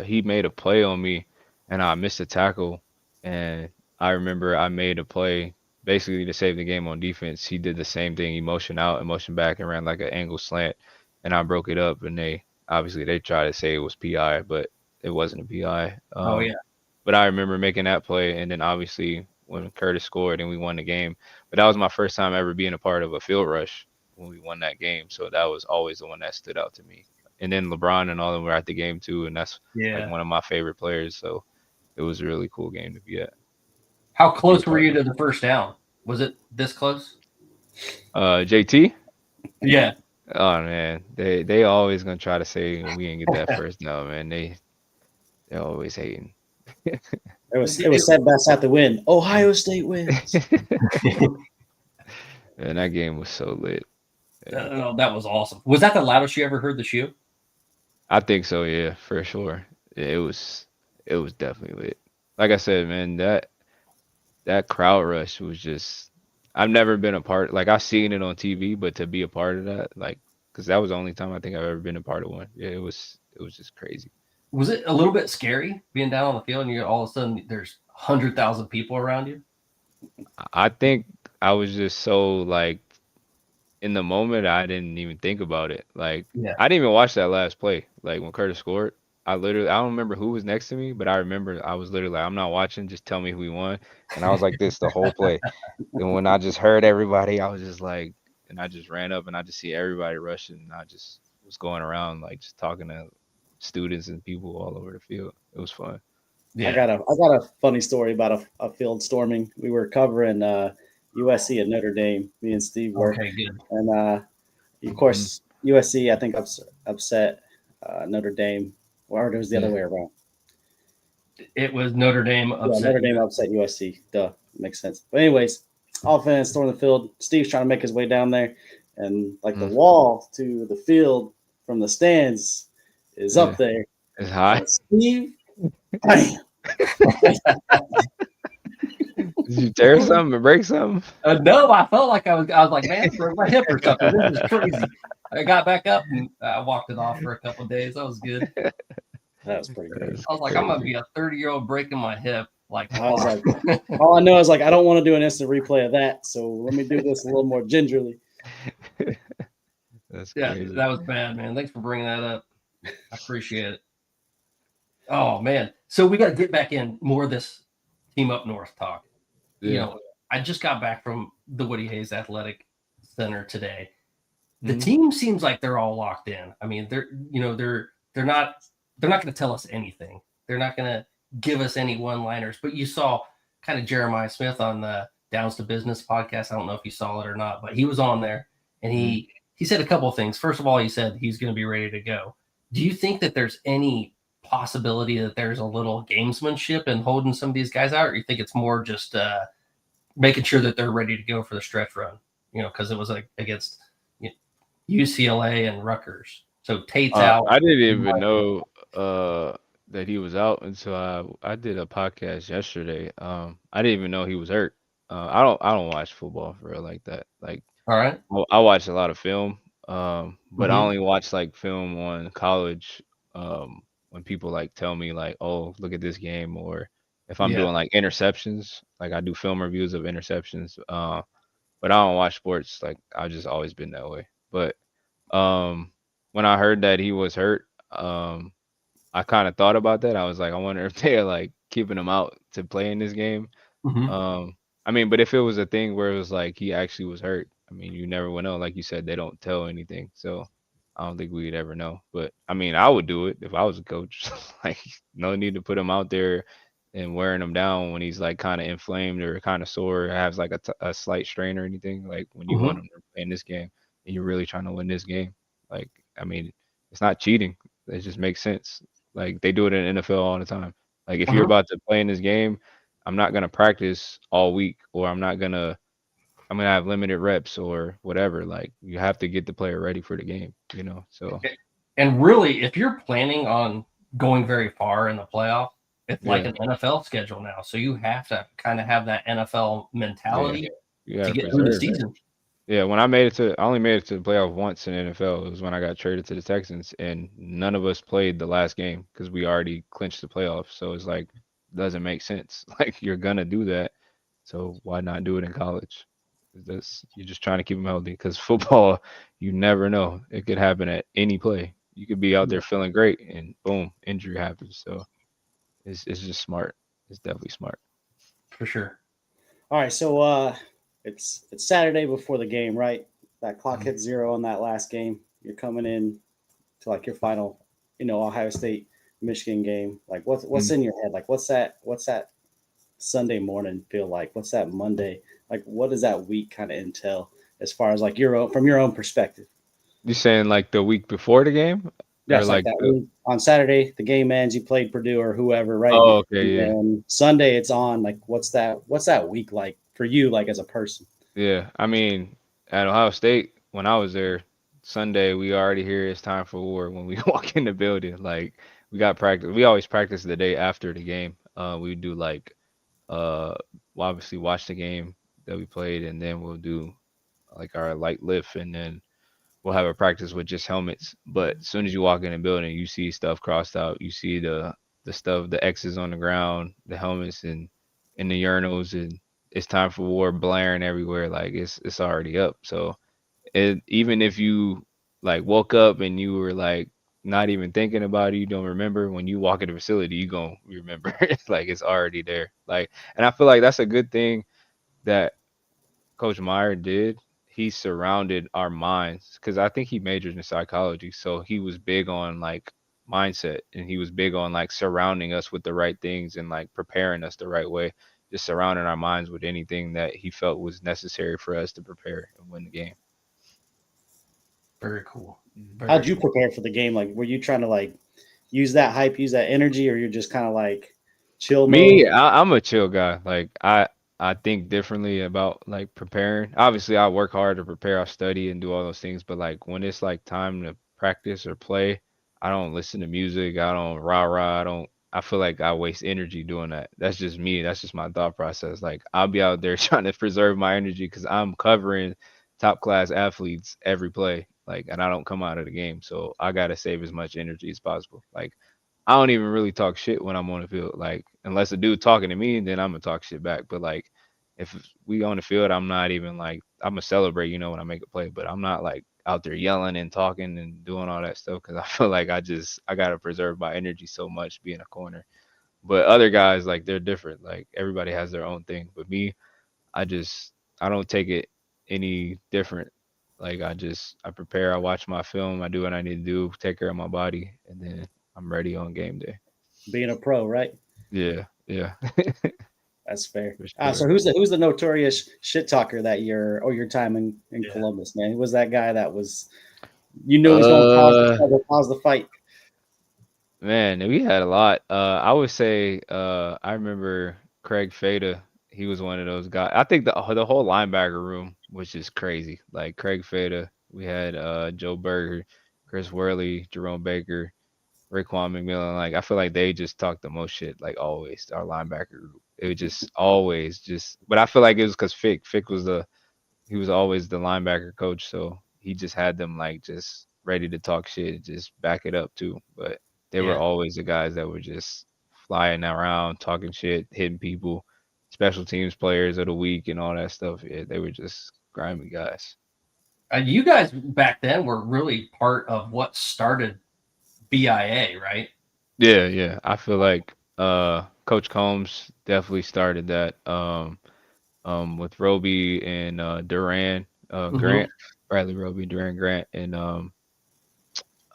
He made a play on me, and I missed a tackle. And I remember I made a play basically to save the game on defense. He did the same thing. He motioned out and motioned back and ran like an angle slant, and I broke it up. And they tried to say it was PI, but it wasn't a PI. Oh yeah. But I remember making that play, and then obviously when Curtis scored and we won the game. But that was my first time ever being a part of a field rush when we won that game. So that was always the one that stood out to me. And then LeBron and all of them were at the game too, and that's like one of my favorite players. So it was a really cool game to be at. How close were you to the first down? Was it this close? JT? Yeah. Oh man, they always gonna try to say we didn't get that first down, man. They're always hating. It was said best at the win. Ohio State wins. And that game was so lit. No, that was awesome. Was that the loudest you ever heard the shoe? I think so, yeah, for sure. Yeah, it was definitely lit. Like I said, man, that crowd rush was just, I've never been a part, like I've seen it on TV, but to be a part of that, like, because that was the only time I think I've ever been a part of one. Yeah, it was just crazy. Was it a little bit scary being down on the field and you all of a sudden there's 100,000 people around you? I think I was just so like in the moment, I didn't even think about it. Like I didn't even watch that last play. Like when Curtis scored, I don't remember who was next to me, but I remember I was literally like, I'm not watching, just tell me who we won. And I was like this the whole play. And when I just heard everybody, I was just like, and I just ran up and I just see everybody rushing. And I just was going around like just talking to students and people all over the field. It was fun. Yeah. I got a funny story about a field storming. We were covering USC at Notre Dame. Me and Steve were. Okay, good. And of course, USC I think upset Notre Dame, or it was the other way around. It was Notre Dame upset. Yeah, Notre Dame upset USC. Duh, makes sense. But anyways, offense storming the field. Steve's trying to make his way down there, and like the wall to the field from the stands is up there. It's high. And Steve, bam. Did you tear something or break something? No, I felt like I was like, man, I broke my hip or something. This is crazy. I got back up and I walked it off for a couple of days. That was good. That was pretty great. That's I was like, I'm gonna crazy. be a 30-year-old breaking my hip. Like, I was like, all I know is like I don't want to do an instant replay of that, so let me do this a little more gingerly. That's yeah, crazy. that was bad, man. Thanks for bringing that up. I appreciate it. Oh man, so we got to get back in more of this team up north talk. You Yeah. know, I just got back from the Woody Hayes Athletic Center today. The Mhm. team seems like they're all locked in. I mean, they're not going to tell us anything. They're not going to give us any one-liners. But you saw kind of Jeremiah Smith on the Downs to Business podcast. I don't know if you saw it or not, but he was on there and he said a couple of things. First of all, he said he's going to be ready to go. Do you think that there's any possibility that there's a little gamesmanship in holding some of these guys out, or you think it's more just making sure that they're ready to go for the stretch run? You know, because it was against UCLA and Rutgers. So Tate's out. I didn't even know that he was out until I did a podcast yesterday. I didn't even know he was hurt. I don't watch football for real like that. Like All right. I watch a lot of film, but I Mhm. only watch like film on college when people like tell me like, oh, look at this game, or if I'm Yeah. doing like interceptions, like I do film reviews of interceptions. But I don't watch sports. Like I've just always been that way. But when I heard that he was hurt, I kind of thought about that. I was like, I wonder if they're like keeping him out to play in this game. Mhm. I mean, but if it was a thing where it was like he actually was hurt, I mean, you never would know. Like you said, they don't tell anything, so I don't think we'd ever know. But I mean, I would do it if I was a coach. Like, no need to put him out there and wearing him down when he's like kind of inflamed or kind of sore, or has like a slight strain or anything. Like when you want Mhm. him to play in this game and you're really trying to win this game. Like, I mean, it's not cheating. It just makes sense. Like they do it in NFL all the time. Like if you're Mhm. about to play in this game, I'm not gonna practice all week, or I'm gonna have limited reps or whatever. Like you have to get the player ready for the game, you know. So And really, if you're planning on going very far in the playoff, it's like yeah, an NFL schedule now. So you have to kind of have that NFL yeah, mentality you to gotta get through the preserve. season. Yeah, I only made it to the playoff once in NFL. It was when I got traded to the Texans, and none of us played the last game because we already clinched the playoffs. So it's like doesn't make sense. Like you're gonna do that, so why not do it in college? You're just trying to keep them healthy because football, you never know. It could happen at any play. You could be out there feeling great, and boom, injury happens. So it's just smart. It's definitely smart. For sure. All right, so it's Saturday before the game, right? That clock Mhm. hits zero on that last game. You're coming in to like your final, Ohio State Michigan game. Like what's Mhm. in your head? Like what's that Sunday morning feel like? What's that Monday? Like what does that week kind of entail as far as like from your own perspective? You saying like the week before the game, or Yes, like like that the? week on Saturday, the game ends, you played Purdue or whoever, right? Oh, okay, And yeah. then Sunday it's on. Like what's that week like for you, like as a person? Yeah, I mean, at Ohio State, when I was there, Sunday, we already hear it's time for war when we walk in the building. Like, we got practice. We always practice the day after the game. We do like, uh, we'll obviously watch the game that we played, and then we'll do like our light lift, and then we'll have a practice with just helmets. But as soon as you walk in the building, you see stuff crossed out. You see the stuff, the X's on the ground, the helmets, and in the urinals, and it's time for war blaring everywhere. Like it's already up. So even if you like woke up and you were like not even thinking about it, you don't remember when you walk in the facility, you gonna remember. It's like it's already there. Like, and I feel like that's a good thing that Coach Meyer did. He surrounded our minds because I think he majored in psychology. So he was big on like mindset, and he was big on like surrounding us with the right things and like preparing us the right way, just surrounding our minds with anything that he felt was necessary for us to prepare and win the game. Very cool. How'd Very you cool. prepare for the game? Like, were you trying to like use that hype, use that energy, or you're just kind of like chill Me, mode? I'm a chill guy. Like I think differently about like preparing. Obviously, I work hard to prepare. I study and do all those things. But like when it's like time to practice or play, I don't listen to music. I don't rah rah. I don't. I feel like I waste energy doing that. That's just me. That's just my thought process. Like I'll be out there trying to preserve my energy because I'm covering top class athletes every play. Like, and I don't come out of the game, so I gotta save as much energy as possible. Like, I don't even really talk shit when I'm on the field. Like, unless a dude talking to me, then I'm gonna talk shit back. But like, if we on the field, I'm not even like I'm gonna celebrate, when I make a play. But I'm not like out there yelling and talking and doing all that stuff because I feel like I gotta preserve my energy so much being a corner. But other guys, like they're different. Like everybody has their own thing. But me, I just I don't take it any different. Like I prepare, I watch my film, I do what I need to do, take care of my body, and then I'm ready on game day. Being a pro, right? Yeah, yeah, That's fair. for sure. So who's the notorious shit talker that year or your time in Columbus, man? Who was that guy that was he was going to cause the trouble, cause the fight? Man, we had a lot. I would say I remember Craig Fada. He was one of those guys. I think the whole linebacker room was just crazy. Like Craig Fada, we had Joe Berger, Chris Worley, Jerome Baker, Raekwon McMillan. Like I feel like they just talked the most shit. Like always, our linebacker group. It was just always just. But I feel like it was because Fick was he was always the linebacker coach, so he just had them like just ready to talk shit, just back it up too. But they were Yeah. always the guys that were just flying around, talking shit, hitting people, special teams players of the week and all that stuff. Yeah, they were just grimy guys. You guys back then were really part of what started BIA, right? Yeah, yeah. I feel like Coach Combs definitely started that with Roby and Duran, Mm-hmm. Grant, Bradley Roby, Duran Grant, and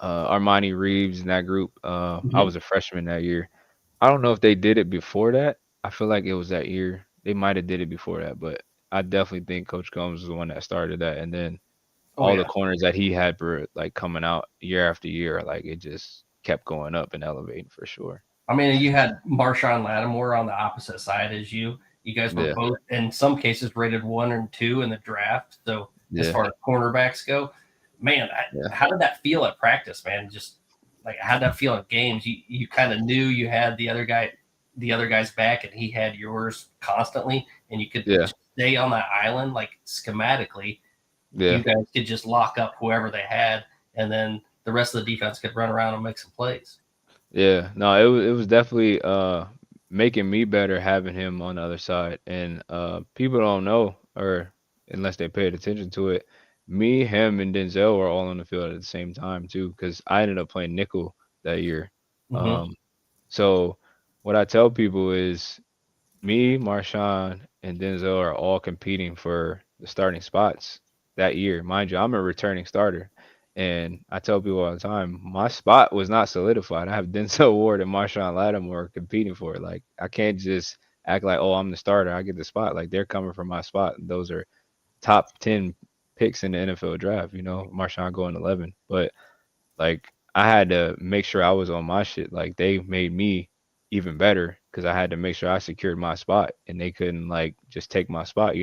Armani Reeves in that group. I Mm-hmm. was a freshman that year. I don't know if they did it before that. I feel like it was that year. They might have did it before that, but I definitely think Coach Combs was the one that started that. And then Oh all the yeah. corners that he had were like coming out year after year. Like it just kept going up and elevating for sure. I mean, you had Marshawn Lattimore on the opposite side as you. You guys were Yeah, both, in some cases, rated 1 and 2 in the draft. So as yeah, far as cornerbacks go, man, yeah, how did that feel at practice, man? Just like how did that feel at games? You kind of knew you had the other guy's back, and he had yours constantly, and you could yeah, stay on that island like schematically. yeah. You guys could just lock up whoever they had, and then the rest of the defense could run around and make some plays. Yeah, no, it was definitely making me better having him on the other side. And people don't know, or unless they paid attention to it, me, him, and Denzel were all on the field at the same time too, because I ended up playing nickel that year. Mm-hmm. Um, so what I tell people is me, Marshawn, and Denzel are all competing for the starting spots that year. Mind you, I'm a returning starter. And I tell people all the time, my spot was not solidified. I have Denzel Ward and Marshawn Lattimore competing for it. Like I can't just act like, oh, I'm the starter. I get the spot. Like they're coming for my spot. Those are top 10 picks in the NFL draft, Marshawn going 11. But like I had to make sure I was on my shit. Like they made me even better because I had to make sure I secured my spot and they couldn't like just take my spot.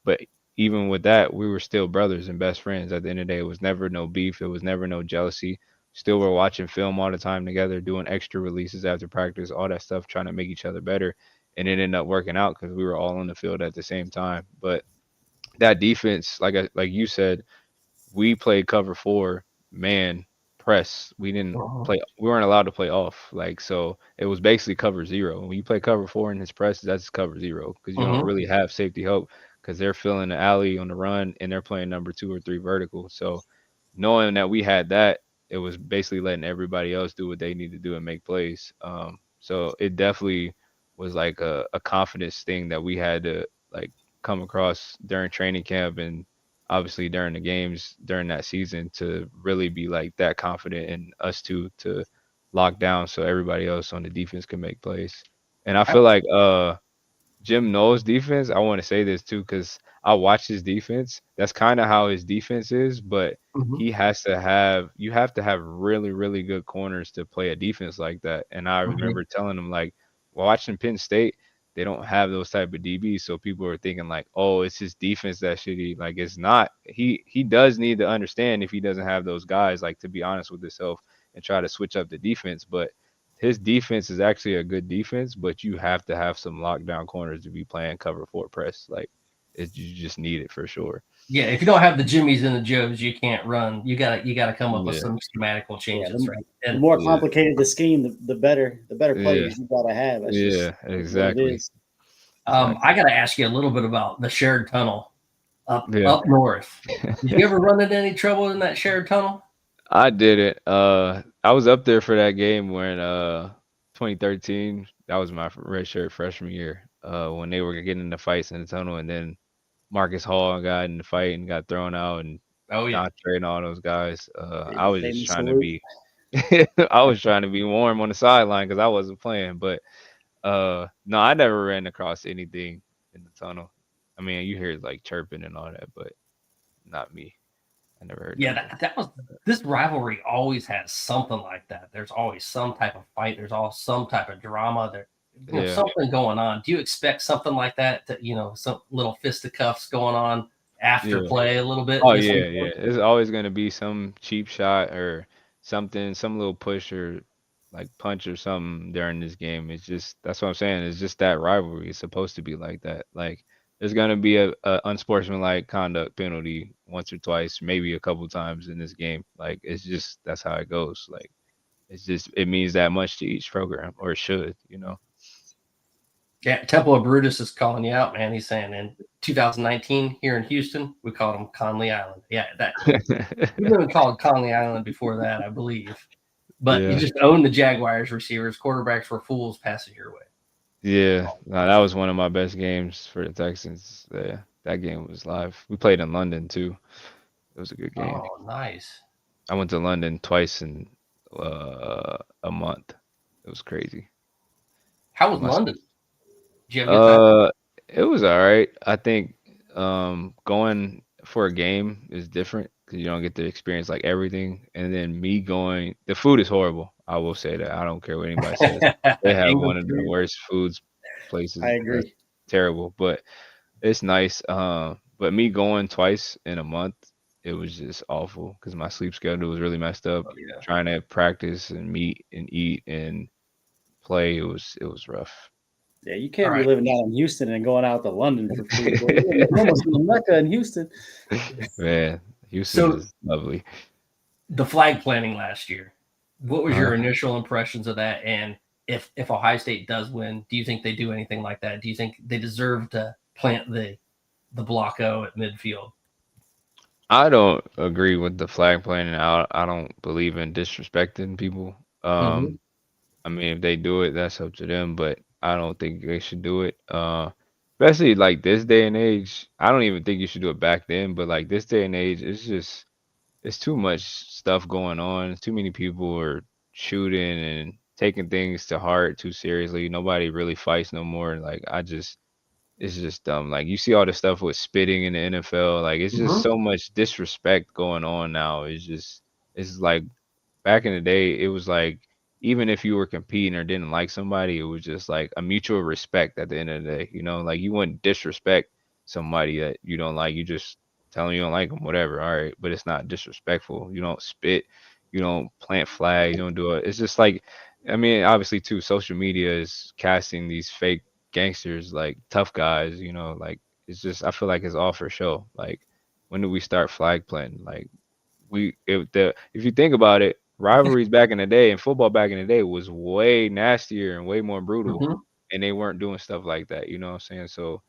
But even with that, we were still brothers and best friends. At the end of the day, it was never no beef. It was never no jealousy. Still were watching film all the time together, doing extra releases after practice, all that stuff, trying to make each other better. And it ended up working out because we were all on the field at the same time. But that defense, like you said, we played cover four, man, press. We didn't Uh-huh. play. We weren't allowed to play off. Like so, it was basically cover zero. When you play cover four in his press, that's cover zero because you don't Mm-hmm. really have safety help because they're filling the alley on the run and they're playing number two or three vertical. So knowing that we had that, it was basically letting everybody else do what they need to do and make plays. So it definitely was like a confidence thing that we had to like come across during training camp and obviously during the games during that season to really be like that confident in us two to lock down so everybody else on the defense can make plays. And I feel like Jim Knowles' defense, I want to say this too, because I watch his defense. That's kind of how his defense is, but Mm-hmm. you have to have really, really good corners to play a defense like that. And I Mm-hmm. remember telling him, like, watching Penn State, they don't have those type of DBs. So people are thinking, like, oh, it's his defense that shitty. Like, it's not. He does need to understand if he doesn't have those guys, like, to be honest with himself and try to switch up the defense. But his defense is actually a good defense, but you have to have some lockdown corners to be playing cover 4 press. Like you just need it for sure. Yeah, if you don't have the Jimmies and the Joes, you can't run. You gotta come up with Yeah. some schematical changes, the, right? the And more complicated the scheme, the better Yeah. players you gotta have. That's just Yeah, what it exactly. is. I gotta ask you a little bit about the shared tunnel up Yeah. north. Did you ever run into any trouble in that shared tunnel? I did it. I was up there for that game when 2013. That was my redshirt freshman year. When they were getting into fights in the tunnel, and then Marcus Hall got in the fight and got thrown out, and Oh yeah. Dontre and all those guys. Yeah, I was just famous trying to salute. be, I was trying to be warm on the sideline because I wasn't playing. But no, I never ran across anything in the tunnel. I mean, you hear like chirping and all that, but not me. I never heard. Yeah, nothing. that was this rivalry always has something like that. There's always some type of fight. There's all some type of drama. There's Yeah. something going on. Do you expect something like that? Some little fisticuffs going on after Yeah. play a little bit. Oh at some yeah, point? yeah. There's always gonna be some cheap shot or something, some little push or like punch or something during this game. It's just that's what I'm saying. It's just that rivalry. It's supposed to be like that. Like there's gonna be a unsportsmanlike conduct penalty once or twice, maybe a couple times in this game. Like it's just that's how it goes. Like it's just it means that much to each program, or it should, you know. Yeah, Temple of Brutus is calling you out, man. He's saying in 2019 here in Houston, we called him Conley Island. Yeah, we've been called Conley Island before that, I believe. But you Yeah. just own the Jaguars receivers. Quarterbacks were fools passing your way. Yeah, no, that was one of my best games for the Texans. Yeah, that game was live. We played in London too. It was a good game. Oh, nice. I went to London twice in a month. It was crazy. How was My London? Did you have a good time? It was all right. I think going for a game is different because you don't get to experience like everything. And then me going, the food is horrible. I will say that. I don't care what anybody says. They have English one of the food. worst foods places. I agree. Terrible, but it's nice. But me going twice in a month, it was just awful because my sleep schedule was really messed up. Oh, yeah. Trying to practice and meet and eat and play, it was rough. Yeah, you can't All be right. living down in Houston and going out to London for food. Boy. You're almost in Mecca in Houston. Man, Houston So is lovely. the flag planting last year, what was your Uh, initial impressions of that? And if Ohio State does win, do you think they do anything like that? Do you think they deserve to plant the block O at midfield? I don't agree with the flag planting. I don't believe in disrespecting people. Mhm. I mean, if they do it, that's up to them, but I don't think they should do it. Especially like this day and age. I don't even think you should do it back then, but like this day and age, it's too much stuff going on. Too many people are shooting and taking things to heart too seriously. Nobody really fights no more. Like it's just dumb. Like you see all the stuff with spitting in the NFL. Like it's just Mhm. so much disrespect going on now. It's like back in the day, it was like even if you were competing or didn't like somebody, it was just like a mutual respect at the end of the day. You know, like you wouldn't disrespect somebody that you don't like. You just tell them you don't like them, whatever. All right, but it's not disrespectful. You don't spit. You don't plant flags. You don't do it. It's just like, I mean, obviously too, social media is casting these fake gangsters like tough guys. You know, like it's just I feel like it's all for show. Like when do we start flag planting? Like if you think about it, rivalries back in the day and football back in the day was way nastier and way more brutal, Mhm. and they weren't doing stuff like that. You know what I'm saying? So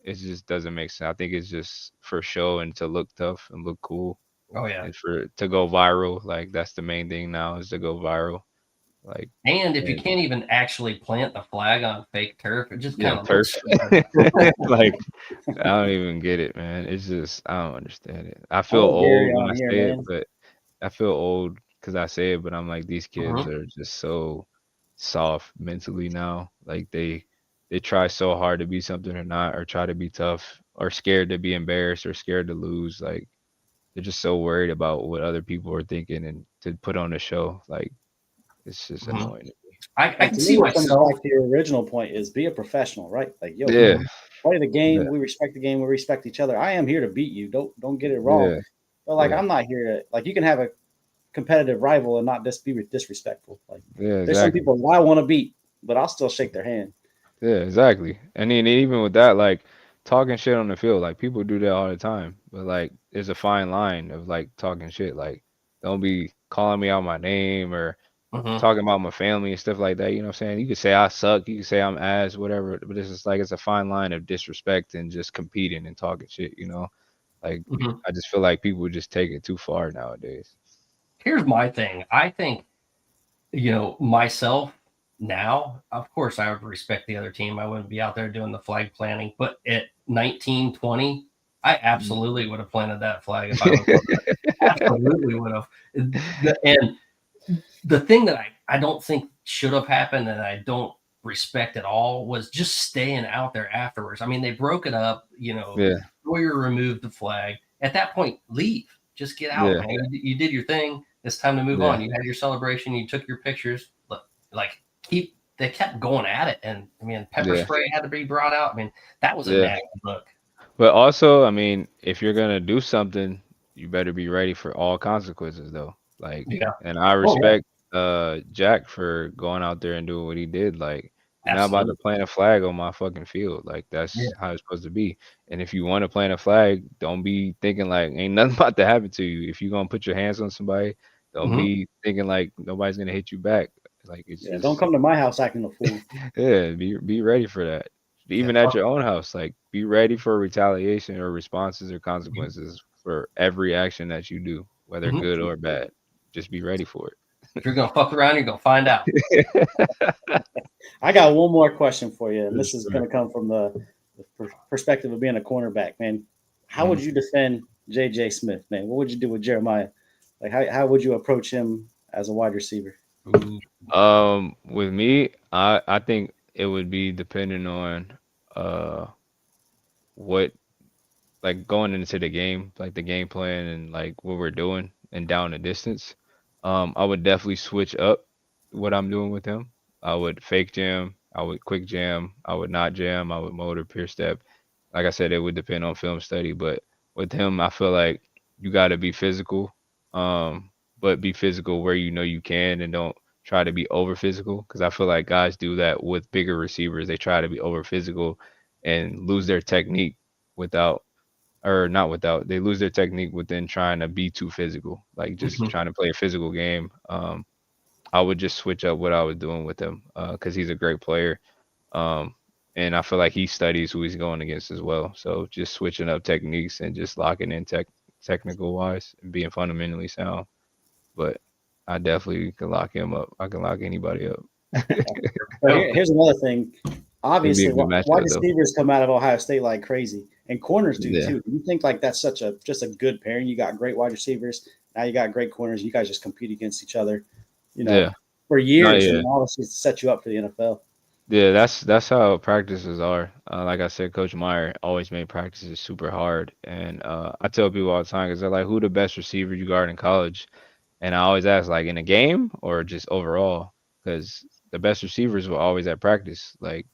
it just doesn't make sense. I think it's just for show and to look tough and look cool Oh yeah. and for to go viral. Like that's the main thing now is to go viral. Like And if you and can't even actually plant the flag on fake turf, it just yeah, kind of turf. looks stupid. Like I don't even get it, man. It's just I don't understand it. I I'm feel with Gary old when on I here, say it, man. but I feel old because I say it, but I'm like these kids Mhm. are just so soft mentally now. Like they try so hard to be something or not, or try to be tough, or scared to be embarrassed, or scared to lose. Like they're just so worried about what other people are thinking and to put on a show. Like it's just Mhm. annoying. I And can to see me, it comes myself. back to your original point: is be a professional, right? Like, yo, Yeah, play the game. yeah, We respect the game. We respect each other. I am here to beat you. Don't get it wrong. yeah, But like, yeah, I'm not here to like. You can have a competitive rival and not just be disrespectful. Like, Yeah, there's some exactly. people I want to beat, but I'll still shake their hand. Yeah, exactly. And then even with that, like talking shit on the field, like people do that all the time. But like there's a fine line of like talking shit. Like don't be calling me out my name or Mhm. talking about my family and stuff like that. You know what I'm saying? You could say I suck, you could say I'm ass, whatever. But it's just like it's a fine line of disrespect and just competing and talking shit, you know? Like Mhm. I just feel like people just take it too far nowadays. Here's my thing. I think, myself now, of course, I would respect the other team. I wouldn't be out there doing the flag planting. But at 19, 20, I Mhm. absolutely would have planted that flag if I was on there. Absolutely would have. And the thing that I don't think should have happened and I don't respect at all was just staying out there afterwards. I mean, they broke it up, Yeah, Sawyer removed the flag. At that point, leave. Just get out, yeah, man. You did your thing. It's time to move yeah, on. You had your celebration. You took your pictures. But like they kept going at it, and I mean, pepper yeah, spray had to be brought out. I mean, that was a yeah. nasty look. But also, I mean, if you're gonna do something, you better be ready for all consequences though. Like, Yeah. and I Oh yeah. respect Jack for going out there and doing what he did. Like, you're not about to Absolutely. plant a flag on my fucking field. Like Yeah. that's how it's supposed to be. And if you want to plant a flag, don't be thinking like ain't nothing about to happen to you. If you're gonna put your hands on somebody, don't Mhm. be thinking like nobody's gonna hit you back. Like it's Yeah, don't just come to my house acting a fool. yeah, be ready for that. Yeah. Even at your own house, like be ready for retaliation or responses or consequences for every action that you do, whether Mhm. good or bad. Just be ready for If you're gonna fuck around, you're gonna find out. it. I got one more question for you, and For this is sure. going to come from the perspective of being a cornerback, man. How would Mhm. you defend J.J. Smith, man? What would you do with Jeremiah? Like, how would you approach him as a wide receiver? Ooh. With me, I think it would be depending on uh what like going into the game, like the game plan and like what we're doing and down the distance. I would definitely switch up what I'm doing with him. I would fake jam, I would quick jam, I would not jam, I would motor pure step. Like I said, it would depend on film study, but with him, I feel like you got to be physical, but be physical where you know you can and don't try to be over physical because I feel like guys do that with bigger receivers. They try to be over physical and lose their technique without or not without they lose their technique within trying to be too physical, like just Mhm. trying to play a physical game. I would just switch up what I was doing with him because he's a great player. Um, and I feel like he studies who he's going against as well. So just switching up techniques and just locking in technical wise and being fundamentally sound. But I definitely can lock him up. I can lock anybody up. But Go. here's another thing. It'd be a Obviously, good wide matchup though. receivers come out of Ohio State like crazy, and corners do Yeah. too. Do you think like that's just a good pairing? You got great wide receivers. Now you got great corners. You guys just compete against each other, you know, Yeah. for No, years, yeah. and obviously to set you up for the NFL. Yeah, that's how practices are. Like I said, Coach Meyer always made practices super hard, and I tell people all the time because they're like, "Who the best receiver you guard in college?" And I always ask, like, in a game or just overall, because the best receivers were always at practice. Like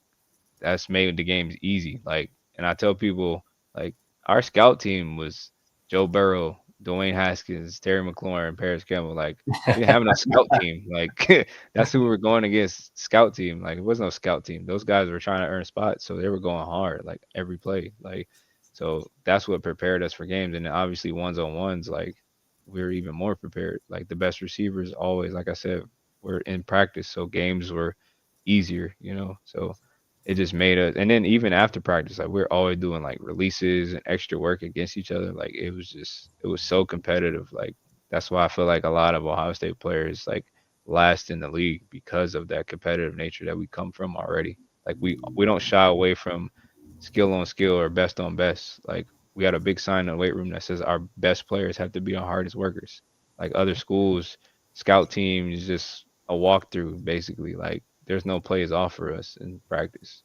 that's made the games easy. Like, and I tell people, like, our scout team was Joe Burrow, Dwayne Haskins, Terry McLaurin, Paris Campbell. Like, we didn't have no scout team. Like, that's who we were going against. Scout team. Like, it was no scout team. Those guys were trying to earn spots, so they were going hard, like every play. Like, so that's what prepared us for games. And then obviously ones on ones, like, we were even more prepared. Like the best receivers always, like I said, were in practice, so games were easier. So it just made us and then even after practice like we're always doing like releases and extra work against each other like it was so competitive like that's why I feel like a lot of Ohio State players like last in the league because of that competitive nature that we come from already like we don't shy away from skill on skill or best on best like we got a big sign in the weight room that says our best players have to be our hardest workers like other schools scout team is just a walkthrough basically like there's no plays off for us in practice.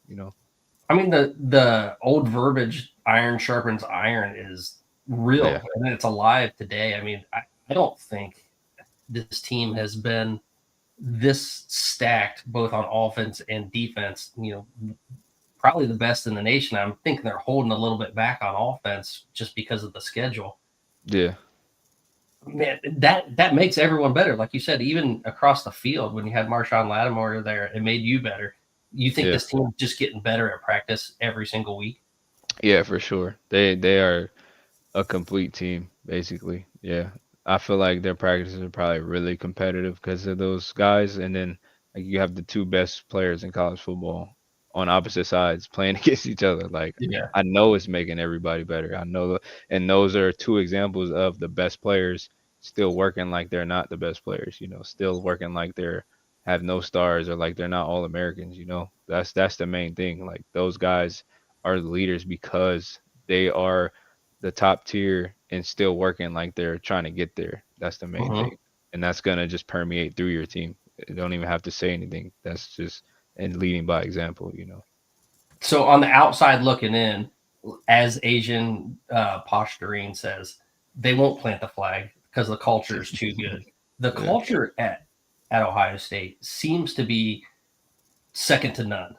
I mean, the old verbiage, iron sharpens iron, is real Yeah, and it's alive today. I mean, I don't think this team has been this stacked both on offense and defense. Probably the best in the nation. I'm thinking they're holding a little bit back on offense just because of the schedule. yeah, Man, that makes everyone better. Like you said, even across the field, when you had Marshawn Lattimore there, it made you better. You think Yeah. this team is just getting better at practice every single week? Yeah, for sure. They are a complete team, basically. Yeah. I feel like their practices are probably really competitive because of those guys. And then like you have the two best players in college football on opposite sides playing against each other. Like Yeah. I know it's making everybody better. I know, and those are two examples of the best players still working like they're not the best players, still working like they're have no stars or like they're not all Americans. That's the main thing. Like those guys are the leaders because they are the top tier and still working like they're trying to get there. That's the main Mhm. thing. And that's gonna just permeate through your team. You don't even have to say anything. That's just and leading by example. So on the outside looking in, as Asian posturing says, they won't plant the flag because the culture is too good. The Yeah. culture at Ohio State seems to be second to none.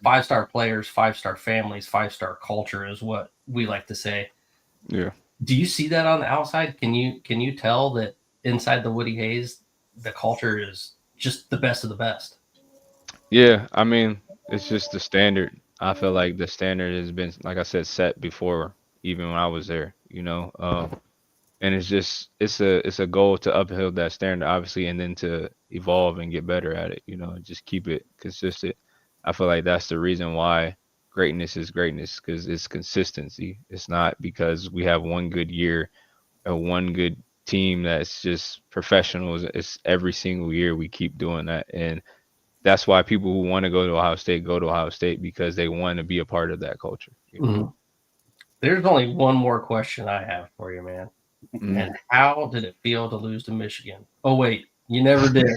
Five-star players, five-star families, five-star culture is what we like to say. Yeah. Do you see that on the outside? Can you tell that inside the Woody Hayes, the culture is just the best of the best? Yeah, I mean, it's just the standard. I feel like the standard has been, like I said, set before even when I was there. And it's a goal to uphold that standard, obviously, and then to evolve and get better at it, and just keep it consistent. I feel like that's the reason why greatness is greatness, because it's consistency. It's not because we have one good year or one good team that's just professionals. It's every single year we keep doing that. And that's why people who want to go to Ohio State go to Ohio State because they want to be a part of that culture. Mhm. There's only one more question I have for you, man. Mhm. And how did it feel to lose to Michigan? Oh, wait, you never did.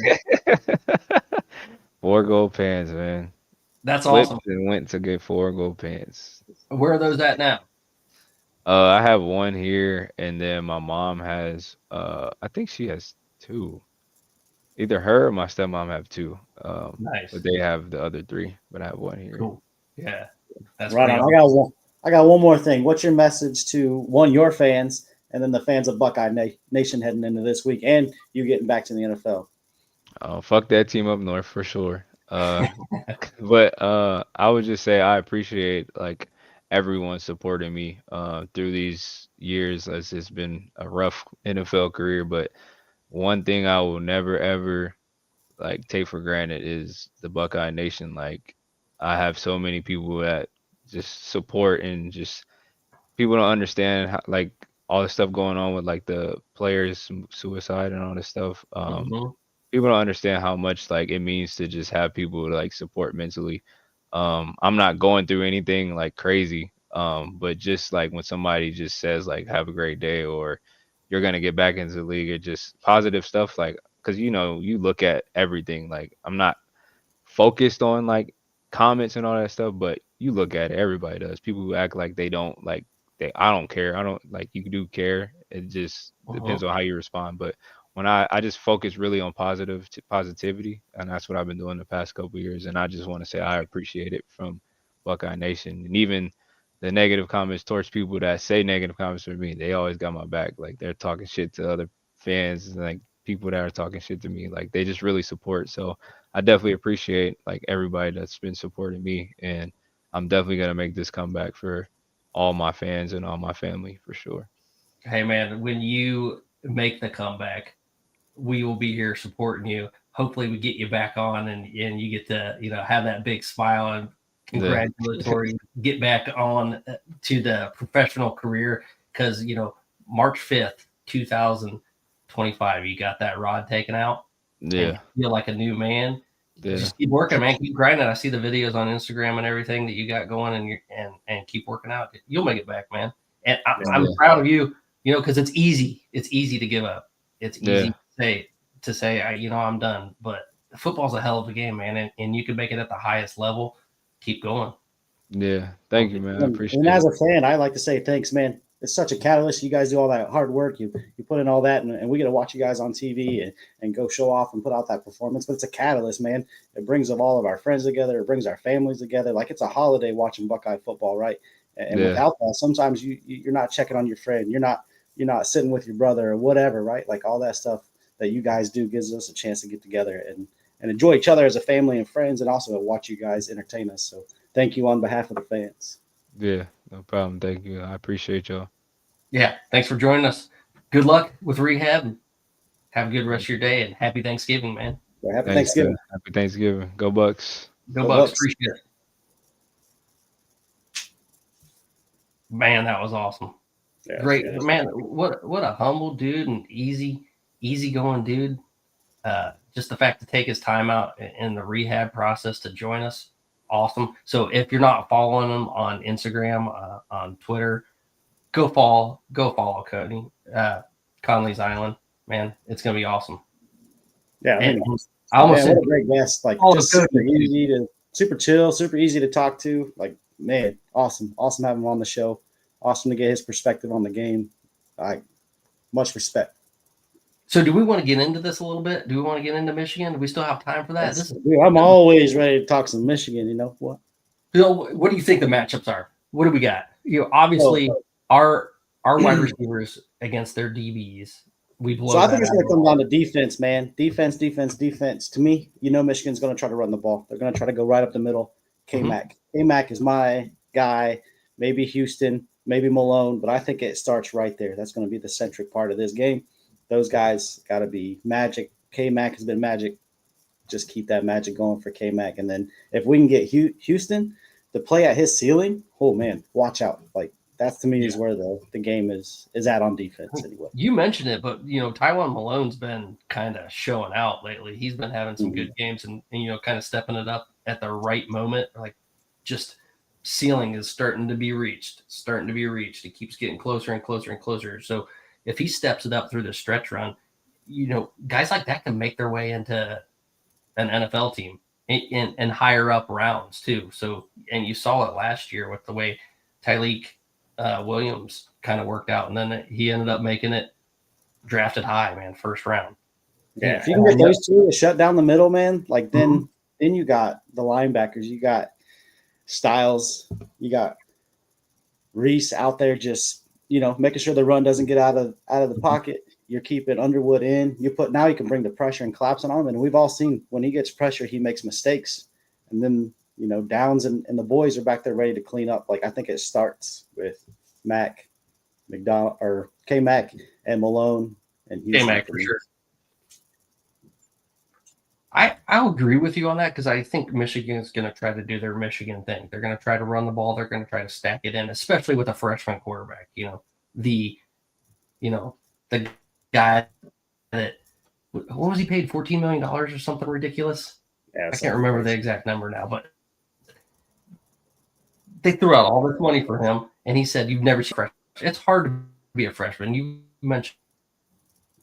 Four gold pans, man. That's Flipped awesome. and went to get four gold pants. Where are those at now? I have one here, and then my mom has. I think she has two. Either her or my stepmom have two. Nice. But they have the other three. But I have one here. Cool. Yeah. That's Right pretty on. awesome. I got one more thing. What's your message to your fans, and then the fans of Buckeye Nation heading into this week, and you getting back to the NFL? Fuck that team up north for sure. But I would just say I appreciate like everyone supporting me through these years as it's been a rough NFL career. But one thing I will never ever like take for granted is the Buckeye Nation. Like I have so many people that just support and just people don't understand how, like all the stuff going on with like the players suicide and all this stuff. Mhm. People don't understand how much like it means to just have people to like support mentally. I'm not going through anything like crazy. But just like when somebody just says like have a great day or you're gonna get back into the league or just positive stuff like because you look at everything like I'm not focused on like comments and all that stuff, but you look at it, everybody does. People who act like they don't like I don't care. I don't like you do care. It just Mhm. depends on how you respond. But when I just focus really on positivity, and that's what I've been doing the past couple years. And I just want to say I appreciate it from Buckeye Nation, and even the negative comments towards people that say negative comments for me, they always got my back. Like they're talking shit to other fans, and like people that are talking shit to me, like they just really support. So I definitely appreciate like everybody that's been supporting me, and I'm definitely gonna make this comeback for all my fans and all my family for sure. Hey, man, when you make the comeback, we will be here supporting you. Hopefully, we get you back on and you get to have that big smile and Yeah, congratulatory get back on to the professional career because March 5th, 2025, you got that rod taken out and yeah, you feel like a new man. yeah, Just keep working, man. Keep grinding. I see the videos on Instagram and everything that you got going, and keep working out. You'll make it back, man. And I'm yeah, proud of you. Because it's easy. It's easy to give up. It's easy yeah, to say, I'm done. But football's a hell of a game, man. And you can make it at the highest level. Keep going. yeah. Thank you, man. I And appreciate as it. a fan, I like to say thanks, man. It's such a catalyst. You guys do all that hard work. You put in all that, and we get to watch you guys on TV and go show off and put out that performance. But it's a catalyst, man. It brings all of our friends together. It brings our families together. Like it's a holiday watching Buckeye football, right? And Yeah, without that, sometimes you're not checking on your friend. You're not you're not sitting with your brother or whatever, right? Like all that stuff that you guys do gives us a chance to get together and enjoy each other as a family and friends, and also watch you guys entertain us. So thank you on behalf of the fans. Yeah, no problem. Thank you. I appreciate y'all. Yeah, thanks for joining us. Good luck with rehab. Have a good rest of your day, and happy Thanksgiving, man. So happy Thanks, Thanksgiving. man. Happy Thanksgiving. Go Bucks. Go Go Bucks. Bucks. Appreciate it. Man, that was awesome. Yeah, Great, yeah. man. What a humble dude and easy going dude. Just the fact to take his time out in the rehab process to join us, awesome. So if you're not following him on Instagram, on Twitter, go follow Cody Conley's Island. Man, it's gonna be awesome. Yeah, And I almost man, said what a great guest! Like all just the super coaches, easy to, super chill, super easy to talk to. Like man, awesome having him on the show. Awesome to get his perspective on the game. Like much respect. So do we want to get into this a little bit? Do we want to get into Michigan? Do we still have time for that? Dude, I'm always ready to talk some Michigan. You know what? Bill, what do you think the matchups are? What do we got? Obviously our wide receivers against their DBs. We blow. So I think it's going to come down to defense, man. Defense. To me, Michigan's going to try to run the ball. They're going to try to go right up the middle. K-Mac. K-Mac is my guy. Maybe Houston, maybe Malone, but I think it starts right there. That's going to be the centric part of this game. Those guys got to be magic. K-Mac has been magic. Just keep that magic going for K-Mac. And then if we can get Houston to play at his ceiling, oh, man, watch out. Like, that's to me is where the game is at on defense anyway. You mentioned it, but Tywone Malone's been kind of showing out lately. He's been having some good games and kind of stepping it up at the right moment. Like just ceiling is starting to be reached. It keeps getting closer and closer and closer. So if he steps it up through the stretch run, guys like that can make their way into an NFL team and higher up rounds too. So, and you saw it last year with the way Tyleek Williams kind of worked out, and then he ended up making it drafted high, man, first round. Yeah, if you can get those two to shut down the middle, man, like then you got the linebackers, you got Styles, you got Reese out there just making sure the run doesn't get out of the pocket. You're keeping Underwood in. Now you can bring the pressure and collapse on him, and we've all seen when he gets pressure, he makes mistakes, and then Downs and the boys are back there ready to clean up. Like I think it starts with Mac, McDonald, or K-Mac and Malone and Houston. K-Mac for sure. I'll agree with you on that because I think Michigan's going to try to do their Michigan thing. They're going to try to run the ball. They're going to try to stack it in, especially with a freshman quarterback. The guy that what was he paid $14 million or something ridiculous? Yeah, I can't remember the exact number now, but they threw out all this money for him, and he said, "You've never seen a freshman. It's hard to be a freshman. You mentioned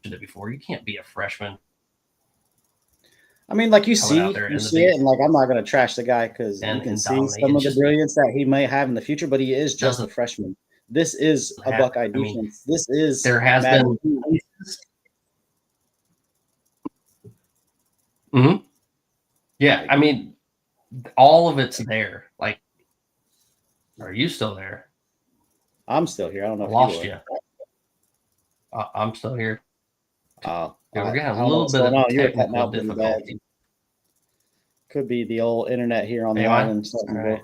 it before. You can't be a freshman." I mean, like you see it, and like I'm not going to trash the guy because you can see some of the brilliance that he may have in the future, but he is just a freshman. This is a Buckeye defense. There has been. Mm-hmm. Yeah, I mean, all of it's there. Like, are you still there? I'm still here. I don't know if I lost you. I'm still here. We're gonna have a little bit of technical difficulty. Could be the old internet here on the island. Right.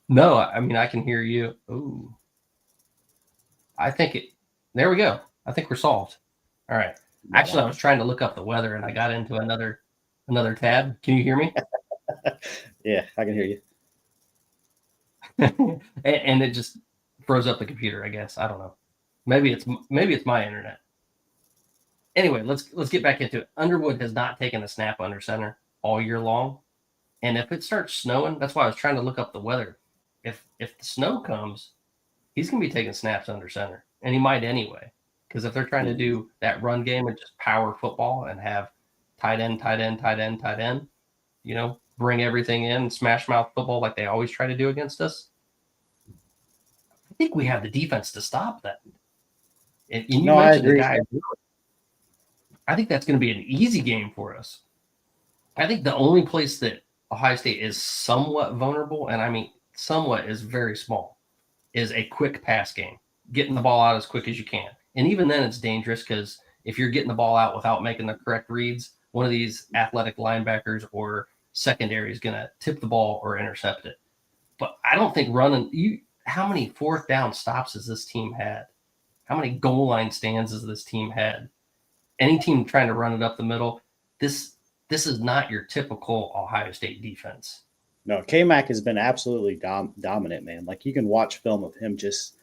No, I mean I can hear you. Ooh, I think it. There we go. I think we're solved. All right. Actually, I was trying to look up the weather and I got into another tab. Can you hear me? Yeah, I can hear you. and it just froze up the computer, I guess. I don't know. Maybe it's my internet. Anyway, let's get back into it. Underwood has not taken a snap under center all year long. And if it starts snowing, that's why I was trying to look up the weather. If the snow comes, he's going to be taking snaps under center. And he might anyway. Because if they're trying to do that run game and just power football and have tight end, bring everything in, smash mouth football like they always try to do against us, I think we have the defense to stop that. And you mentioned the guy. I think that's going to be an easy game for us. I think the only place that Ohio State is somewhat vulnerable, and I mean somewhat is very small, is a quick pass game, getting the ball out as quick as you can. And even then it's dangerous because if you're getting the ball out without making the correct reads, one of these athletic linebackers or secondary is going to tip the ball or intercept it. But I don't think how many fourth down stops has this team had? How many goal line stands has this team had? Any team trying to run it up the middle, this is not your typical Ohio State defense. No, K-Mac has been absolutely dominant, man. Like, you can watch film of him just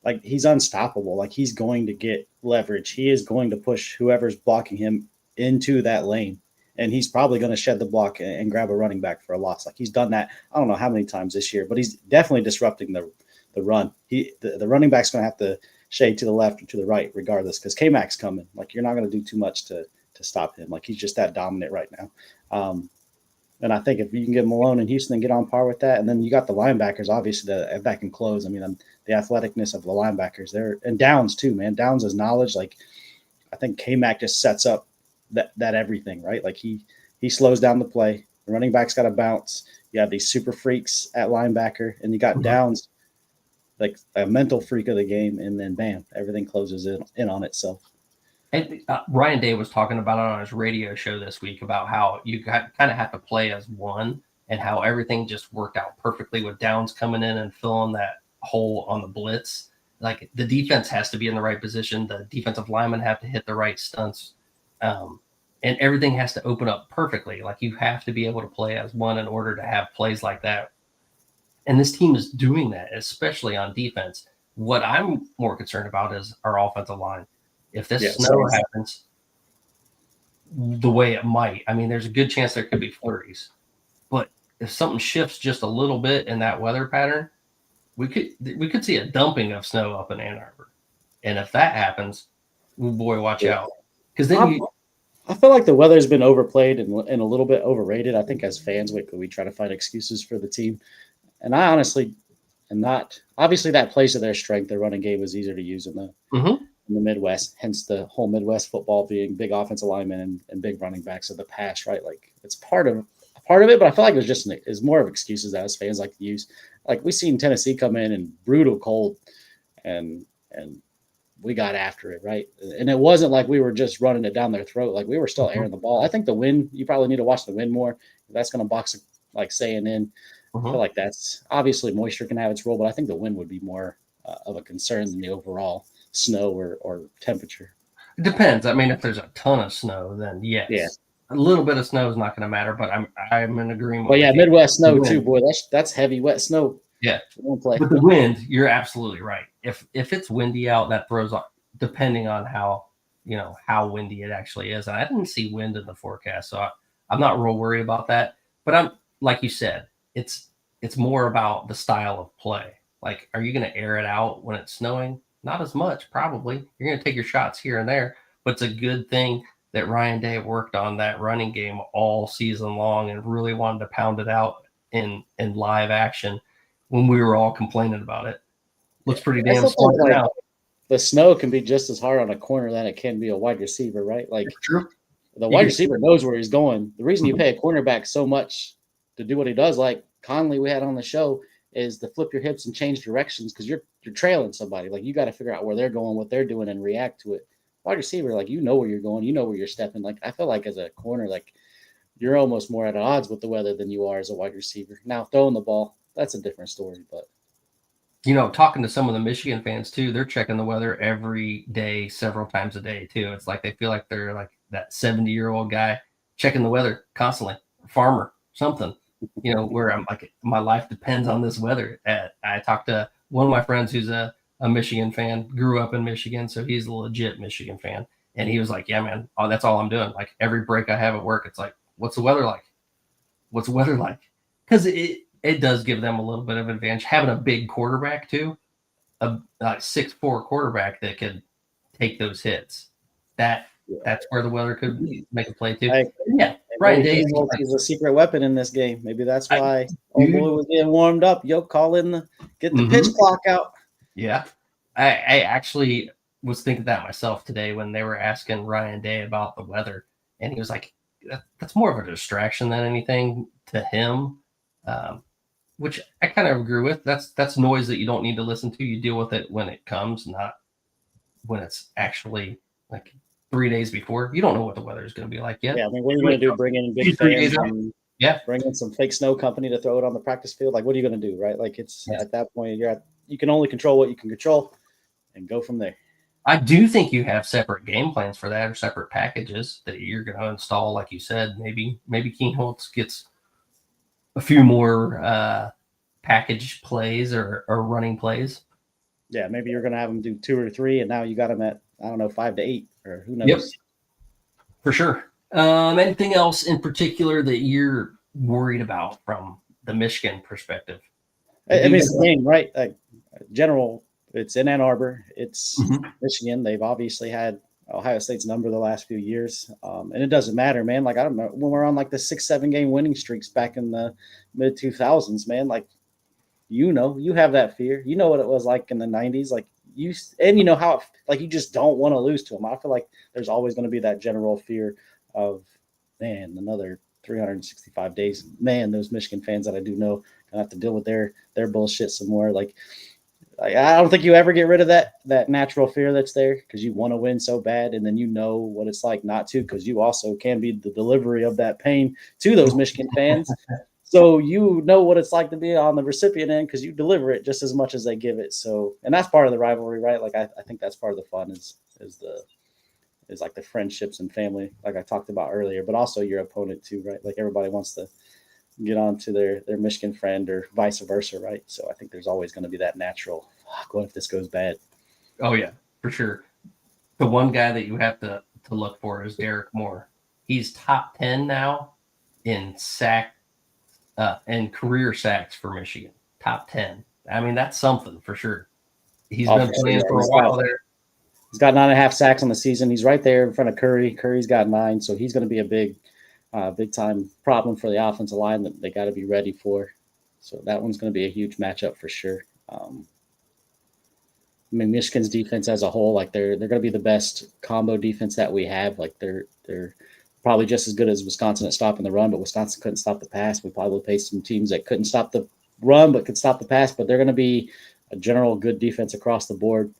like he's unstoppable. Like, he's going to get leverage. He is going to push whoever's blocking him into that lane. And he's probably going to shed the block and grab a running back for a loss. Like, he's done that, I don't know how many times this year, but he's definitely disrupting the run. The running back's going to have to shade to the left or to the right regardless, because K-Mac's coming. Like, you're not going to do too much to stop him. Like, he's just that dominant right now. And I think if you can get Malone and Houston and get on par with that, and then you got the linebackers, obviously, that can close. I mean, the athleticness of the linebackers there, and Downs too, man. Downs' knowledge, like, I think K-Mac just sets up that everything, right? Like, he slows down the play. The running back's got to bounce. You have these super freaks at linebacker, and you got Downs, like a mental freak of the game, and then bam, everything closes in on itself. And Ryan Day was talking about it on his radio show this week about how you kind of have to play as one, and how everything just worked out perfectly with Downs coming in and filling that hole on the blitz. Like, the defense has to be in the right position. The defensive linemen have to hit the right stunts. And everything has to open up perfectly. Like, you have to be able to play as one in order to have plays like that. And this team is doing that, especially on defense. What I'm more concerned about is our offensive line. If this snow happens the way it might, I mean, there's a good chance there could be flurries. But if something shifts just a little bit in that weather pattern, we could see a dumping of snow up in Ann Arbor. And if that happens, oh boy, watch out. Because then I feel like the weather's been overplayed and a little bit overrated. I think as fans, we try to find excuses for the team. And I honestly am not – obviously that plays to their strength. Their running game was easier to use in the Midwest, hence the whole Midwest football being big offensive linemen and big running backs of the past, right? Like, it's part of it, but I feel like it's more of excuses that us fans like to use. Like, we seen Tennessee come in and brutal cold and we got after it, right? And it wasn't like we were just running it down their throat. Like, we were still airing the ball. I think the wind, you probably need to watch the wind more. That's going to box, like, saying in. I feel like that's obviously moisture can have its role, but I think the wind would be more of a concern than the overall snow or temperature. It depends. I mean, if there's a ton of snow, then yes. Yeah. A little bit of snow is not going to matter, but I'm in agreement. Well, yeah, Midwest snow too, boy. That's heavy, wet snow. Yeah. But the wind, you're absolutely right. If it's windy out, that throws off, depending on how windy it actually is. And I didn't see wind in the forecast, so I'm not real worried about that. But I'm, like you said, it's more about the style of play. Like, are you going to air it out when it's snowing? Not as much, probably. You're going to take your shots here and there, but it's a good thing that Ryan Day worked on that running game all season long and really wanted to pound it out in live action when we were all complaining about it. Looks pretty damn smart now. The snow can be just as hard on a corner than it can be a wide receiver, right? Like, true. The wide receiver knows where he's going. The reason you pay a cornerback so much to do what he does, like Conley we had on the show, is to flip your hips and change directions because you're trailing somebody. Like, you got to figure out where they're going, what they're doing, and react to it. Wide receiver, like, you know where you're going, you know where you're stepping. Like, I feel like as a corner, like, you're almost more at odds with the weather than you are as a wide receiver. Now, throwing the ball, that's a different story. But talking to some of the Michigan fans too, they're checking the weather every day, several times a day too. It's like they feel like they're like that 70-year-old guy checking the weather constantly, farmer, something. Where I'm like, my life depends on this weather. I talked to one of my friends who's a Michigan fan, grew up in Michigan, so he's a legit Michigan fan. And he was like, yeah, man, that's all I'm doing. Like, every break I have at work, it's like, what's the weather like? What's the weather like? Because it does give them a little bit of advantage. Having a big quarterback too, a 6'4" quarterback that could take those hits. That's where the weather could make a play too. Right. He's a secret weapon in this game. Maybe that's why old boy was getting warmed up. Get the pitch clock out. Yeah. I actually was thinking that myself today when they were asking Ryan Day about the weather. And he was like, that's more of a distraction than anything to him. which I kind of agree with. That's noise that you don't need to listen to. You deal with it when it comes, not when it's actually like 3 days before. You don't know what the weather is going to be like yet. Yeah, I mean, what are you going to do? Bring in big 3 fans days out. and Yeah. bring in some fake snow company to throw it on the practice field? Like, what are you going to do, right? Like, it's at that point, you can only control what you can control and go from there. I do think you have separate game plans for that or separate packages that you're going to install, like you said. Maybe King Holtz gets a few more package plays or running plays. Yeah, maybe you're going to have them do 2 or 3, and now you got them at, I don't know, 5 to 8, or who knows. Yep, for sure. Anything else in particular that you're worried about from the Michigan perspective? I mean, it's the game, right? Like, general, it's in Ann Arbor. It's Michigan. They've obviously had Ohio State's number the last few years. And it doesn't matter, man. Like, I don't know, when we're on like the 6-7 game winning streaks back in the mid 2000s, man, like, you have that fear. You know what it was like in the 90s. Like, you know how, like, you just don't want to lose to them. I feel like there's always going to be that general fear of, man, another 365 days. Man, those Michigan fans that I do know gonna have to deal with their bullshit some more. Like, I don't think you ever get rid of that natural fear that's there, because you want to win so bad, and then you know what it's like not to, because you also can be the delivery of that pain to those Michigan fans. So you know what it's like to be on the recipient end, because you deliver it just as much as they give it. So, and that's part of the rivalry, right? Like, I think that's part of the fun is like the friendships and family, like I talked about earlier, but also your opponent too, right? Like, everybody wants to get on to their Michigan friend or vice versa, right? So I think there's always going to be that natural, what if this goes bad? Oh, yeah, for sure. The one guy that you have to look for is Derek Moore. He's top 10 now in career sacks for Michigan. Top 10. I mean, that's something for sure. He's been playing for a while there. He's got 9.5 sacks on the season. He's right there in front of Curry. Curry's got 9, so he's going to be a big time problem for the offensive line that they got to be ready for. So that one's going to be a huge matchup for sure. I mean, Michigan's defense as a whole, like, they're going to be the best combo defense that we have. Like, they're probably just as good as Wisconsin at stopping the run, but Wisconsin couldn't stop the pass. We probably faced some teams that couldn't stop the run but could stop the pass. But they're going to be a general good defense across the board.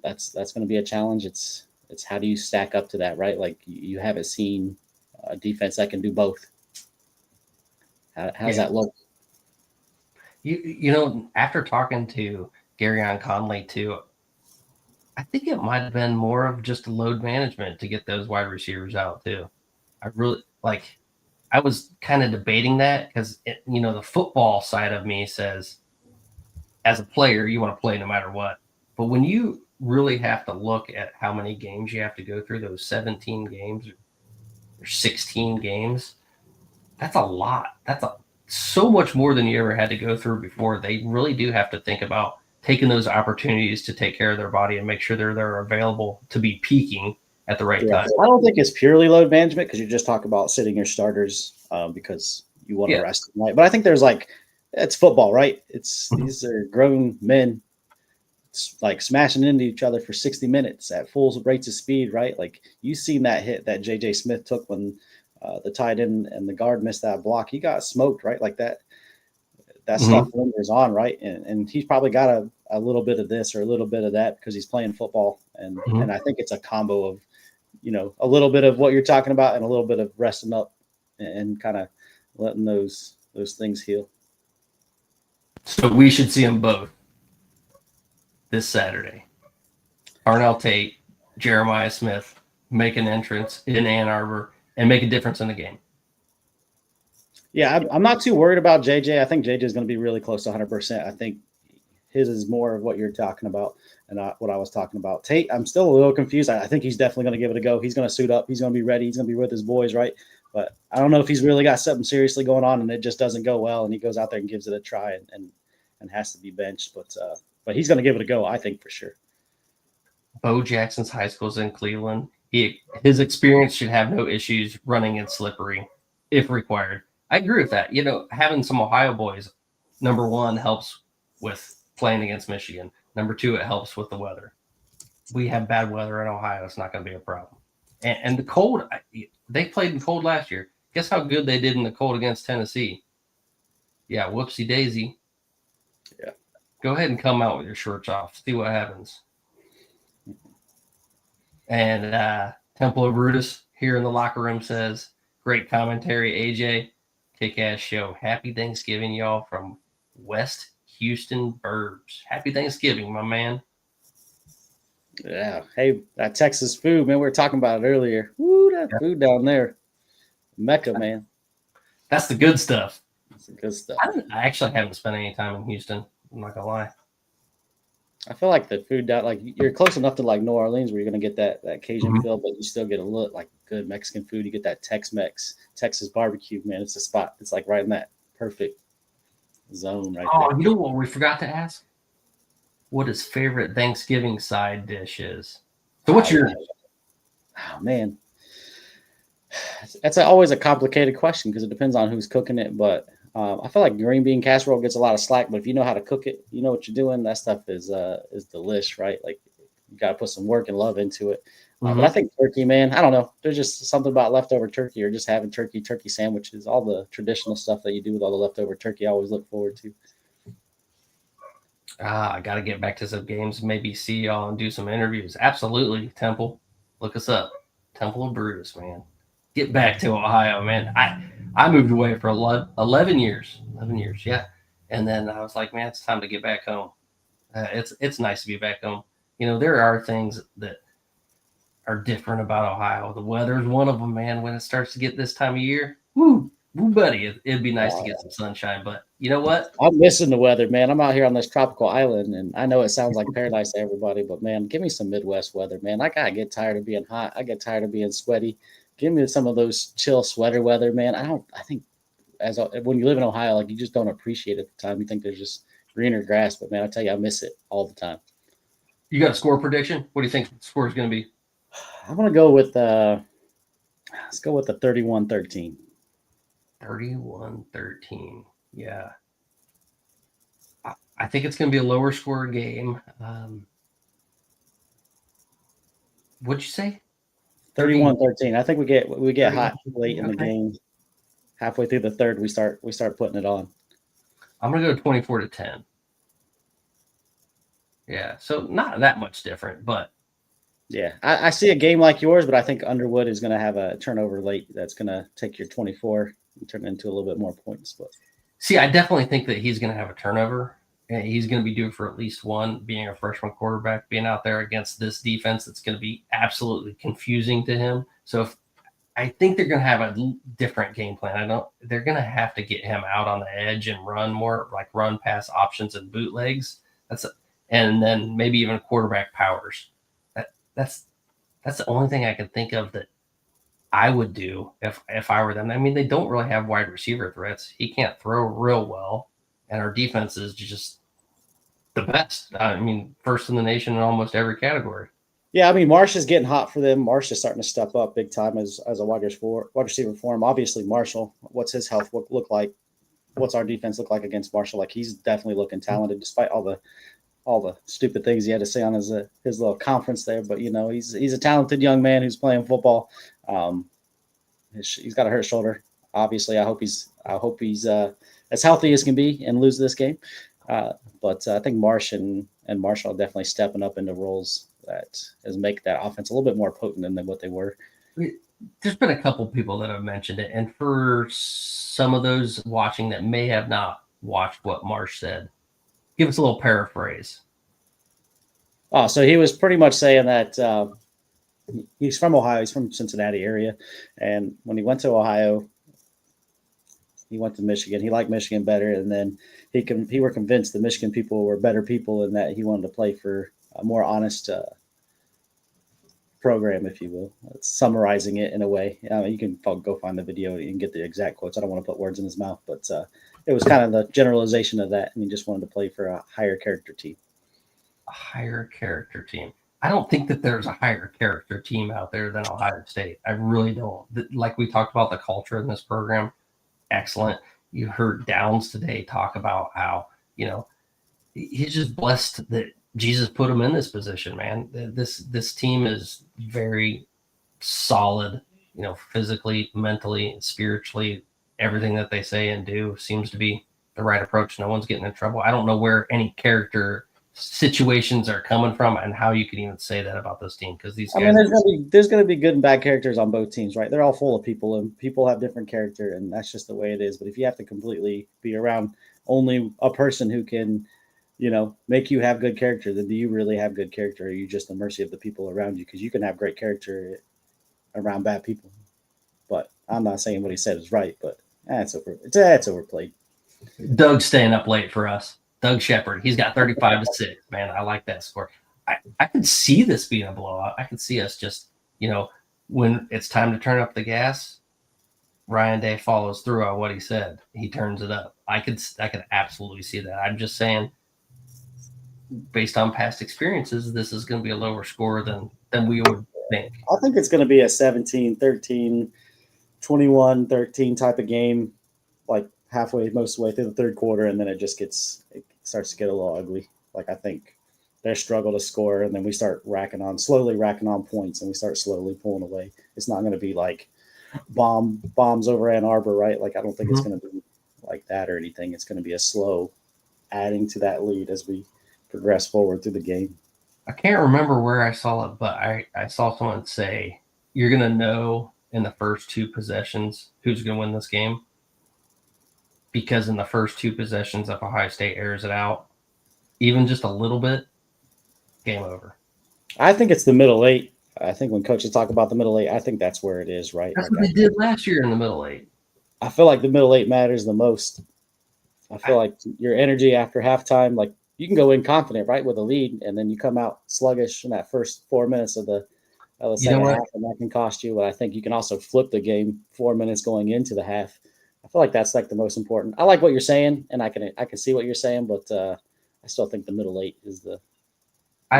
That's going to be a challenge. It's how do you stack up to that, right? Like, you haven't seen a defense that can do both. How's that look? You know, after talking to Gareon Conley too, I think it might have been more of just load management to get those wide receivers out too. I was kind of debating that because, the football side of me says, as a player, you want to play no matter what. But when you really have to look at how many games you have to go through, those 17 games or 16 games, that's a lot. That's so much more than you ever had to go through before. They really do have to think about taking those opportunities to take care of their body and make sure they're available to be peaking at the right time. I don't think it's purely load management, because you just talk about sitting your starters because you want to rest them, right? But I think there's it's football, right? These are grown men like smashing into each other for 60 minutes at full rates of speed, right? Like, you've seen that hit that J.J. Smith took when the tight end and the guard missed that block. He got smoked, right? Like that stuff lingers on, right? And he's probably got a little bit of this or a little bit of that because he's playing football. And I think it's a combo of, a little bit of what you're talking about and a little bit of resting up and kind of letting those things heal. So we should see them both this Saturday. Arnell Tate, Jeremiah Smith make an entrance in Ann Arbor and make a difference in the game. Yeah, I'm not too worried about JJ. I think JJ is going to be really close to 100%. I think his is more of what you're talking about and not what I was talking about. Tate, I'm still a little confused. I think he's definitely going to give it a go. He's going to suit up. He's going to be ready. He's going to be with his boys, right? But I don't know if he's really got something seriously going on and it just doesn't go well and he goes out there and gives it a try and has to be benched. But he's going to give it a go, I think, for sure. Bo Jackson's high school's in Cleveland. His experience should have no issues running in slippery if required. I agree with that. Having some Ohio boys, number one, helps with playing against Michigan. Number two, it helps with the weather. We have bad weather in Ohio. It's not going to be a problem. And the cold, they played in cold last year. Guess how good they did in the cold against Tennessee? Yeah, whoopsie daisy. Yeah. Go ahead and come out with your shorts off. See what happens. And Temple of Brutus here in the locker room says, great commentary, AJ. Kick-ass show. Happy Thanksgiving, y'all, from West Houston Burbs. Happy Thanksgiving, my man. Yeah. Hey, that Texas food, man. We were talking about it earlier. Woo, that food down there. Mecca, man. That's the good stuff. That's the good stuff. I actually haven't spent any time in Houston. I'm not gonna lie. I feel like the food down, like you're close enough to like New Orleans where you're gonna get that Cajun feel, but you still get a little like good Mexican food. You get that Tex-Mex, Texas barbecue, man. It's a spot. It's like right in that perfect zone right Oh, there. you know what we forgot to ask? What his favorite Thanksgiving side dish is. So what's your? Oh man, that's always a complicated question because it depends on who's cooking it. But I feel like green bean casserole gets a lot of slack. But if you know how to cook it, you know what you're doing. That stuff is delish, right? Like you got to put some work and love into it. But I think turkey, man, I don't know. There's just something about leftover turkey or just having turkey sandwiches, all the traditional stuff that you do with all the leftover turkey. I always look forward to. I got to get back to some games, maybe see y'all and do some interviews. Absolutely, Temple. Look us up. Temple of Brutus, man. Get back to Ohio, man. I moved away for 11 years. 11 years, yeah. And then I was like, man, it's time to get back home. It's nice to be back home. You know, there are things that are different about Ohio. The weather's one of them, man. When it starts to get this time of year, woo, buddy, it'd be nice to get some sunshine. But you know what? I'm missing the weather, man. I'm out here on this tropical island, and I know it sounds like paradise to everybody, but man, give me some Midwest weather, man. I gotta get tired of being hot. I get tired of being sweaty. Give me some of those chill sweater weather, man. I think when you live in Ohio, like you just don't appreciate it at the time. You think there's just greener grass, but man, I tell you, I miss it all the time. You got a score prediction? What do you think the score is going to be? I'm gonna go with let's go with the 31-13. 31-13. Yeah. I think it's going to be a lower score game. What'd you say? 31-13. I think we get hot late in the game. Halfway through the third, we start putting it on. I'm going to go 24-10. Yeah, so not that much different, but yeah, I see a game like yours, but I think Underwood is going to have a turnover late that's going to take your 24 and turn it into a little bit more points. But see, I definitely think that he's going to have a turnover. And he's going to be due for at least one, being a freshman quarterback, being out there against this defense that's going to be absolutely confusing to him. So I think they're going to have a different game plan. They're going to have to get him out on the edge and run more, like run pass options and bootlegs. And then maybe even quarterback powers. That's the only thing I can think of that I would do if I were them. I mean, they don't really have wide receiver threats. He can't throw real well, and our defense is just the best. I mean, first in the nation in almost every category. Yeah, I mean, Marsh is getting hot for them. Marsh is starting to step up big time as a wide receiver for him. Obviously, Marshall, what's his health look like? What's our defense look like against Marshall? Like he's definitely looking talented, despite all the stupid things he had to say on his little conference there. But you know, he's a talented young man who's playing football. He's got a hurt shoulder. Obviously, I hope he's as healthy as can be and lose this game. But I think Marsh and Marshall are definitely stepping up into roles that make that offense a little bit more potent than what they were. There's been a couple people that have mentioned it, and for some of those watching that may have not watched what Marsh said, give us a little paraphrase. Oh, so he was pretty much saying that he's from Ohio. He's from Cincinnati area. And when he went to Ohio, he went to Michigan. He liked Michigan better. And then he were convinced the Michigan people were better people and that he wanted to play for a more honest program, if you will. It's summarizing it in a way. You can go find the video and get the exact quotes. I don't want to put words in his mouth, but it was kind of the generalization of that. And he just wanted to play for a higher character team. A higher character team. I don't think that there's a higher character team out there than Ohio State. I really don't. Like we talked about the culture in this program, excellent. You heard Downs today talk about how, he's just blessed that Jesus put him in this position, man. This team is very solid, physically, mentally, spiritually. Everything that they say and do seems to be the right approach. No one's getting in trouble. I don't know where any character situations are coming from and how you can even say that about this team, because these guys. I mean, there's gonna be good and bad characters on both teams, right? They're all full of people, and people have different character, and that's just the way it is. But if you have to completely be around only a person who can, make you have good character, then do you really have good character? Or are you just the mercy of the people around you? Because you can have great character around bad people. But I'm not saying what he said is right, but it's overplayed. Doug's staying up late for us. Doug Shepard, he's got 35-6. Man, I like that score. I can see this being a blowout. I can see us just, when it's time to turn up the gas, Ryan Day follows through on what he said. He turns it up. I could absolutely see that. I'm just saying, based on past experiences, this is going to be a lower score than we would think. I think it's going to be a 17-13, 21-13 type of game, like halfway, most of the way through the third quarter, and then it starts to get a little ugly. Like, I think they struggle to score, and then we start slowly racking on points, and we start slowly pulling away. It's not going to be like bombs over Ann Arbor, right? Like, I don't think it's going to be like that or anything. It's going to be a slow adding to that lead as we progress forward through the game. I can't remember where I saw it, but I saw someone say, you're going to know in the first two possessions who's going to win this game, because in the first two possessions, if Ohio State airs it out, even just a little bit, game over. I think it's the middle eight. I think when coaches talk about the middle eight, I think that's where it is, right? That's what they did last year in the middle eight. I feel like the middle eight matters the most. I feel like your energy after halftime, like you can go in confident, right, with a lead, and then you come out sluggish in that first 4 minutes of the second half, and that can cost you. But I think you can also flip the game 4 minutes going into the half. I feel like that's like the most important. I like what you're saying, and I can see what you're saying, but I still think the middle eight is where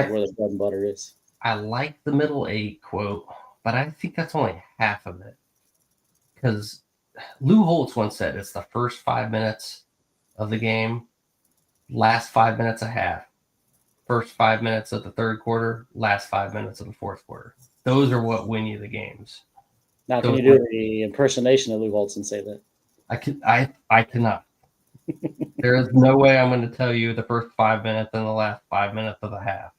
the bread and butter is. I like the middle eight quote, but I think that's only half of it. Because Lou Holtz once said it's the first 5 minutes of the game, last 5 minutes a half, first 5 minutes of the third quarter, last 5 minutes of the fourth quarter. Those are what win you the games. Now, can you do the impersonation of Lou Holtz and say that? I cannot. There is no way I'm going to tell you the first 5 minutes and the last 5 minutes of the half.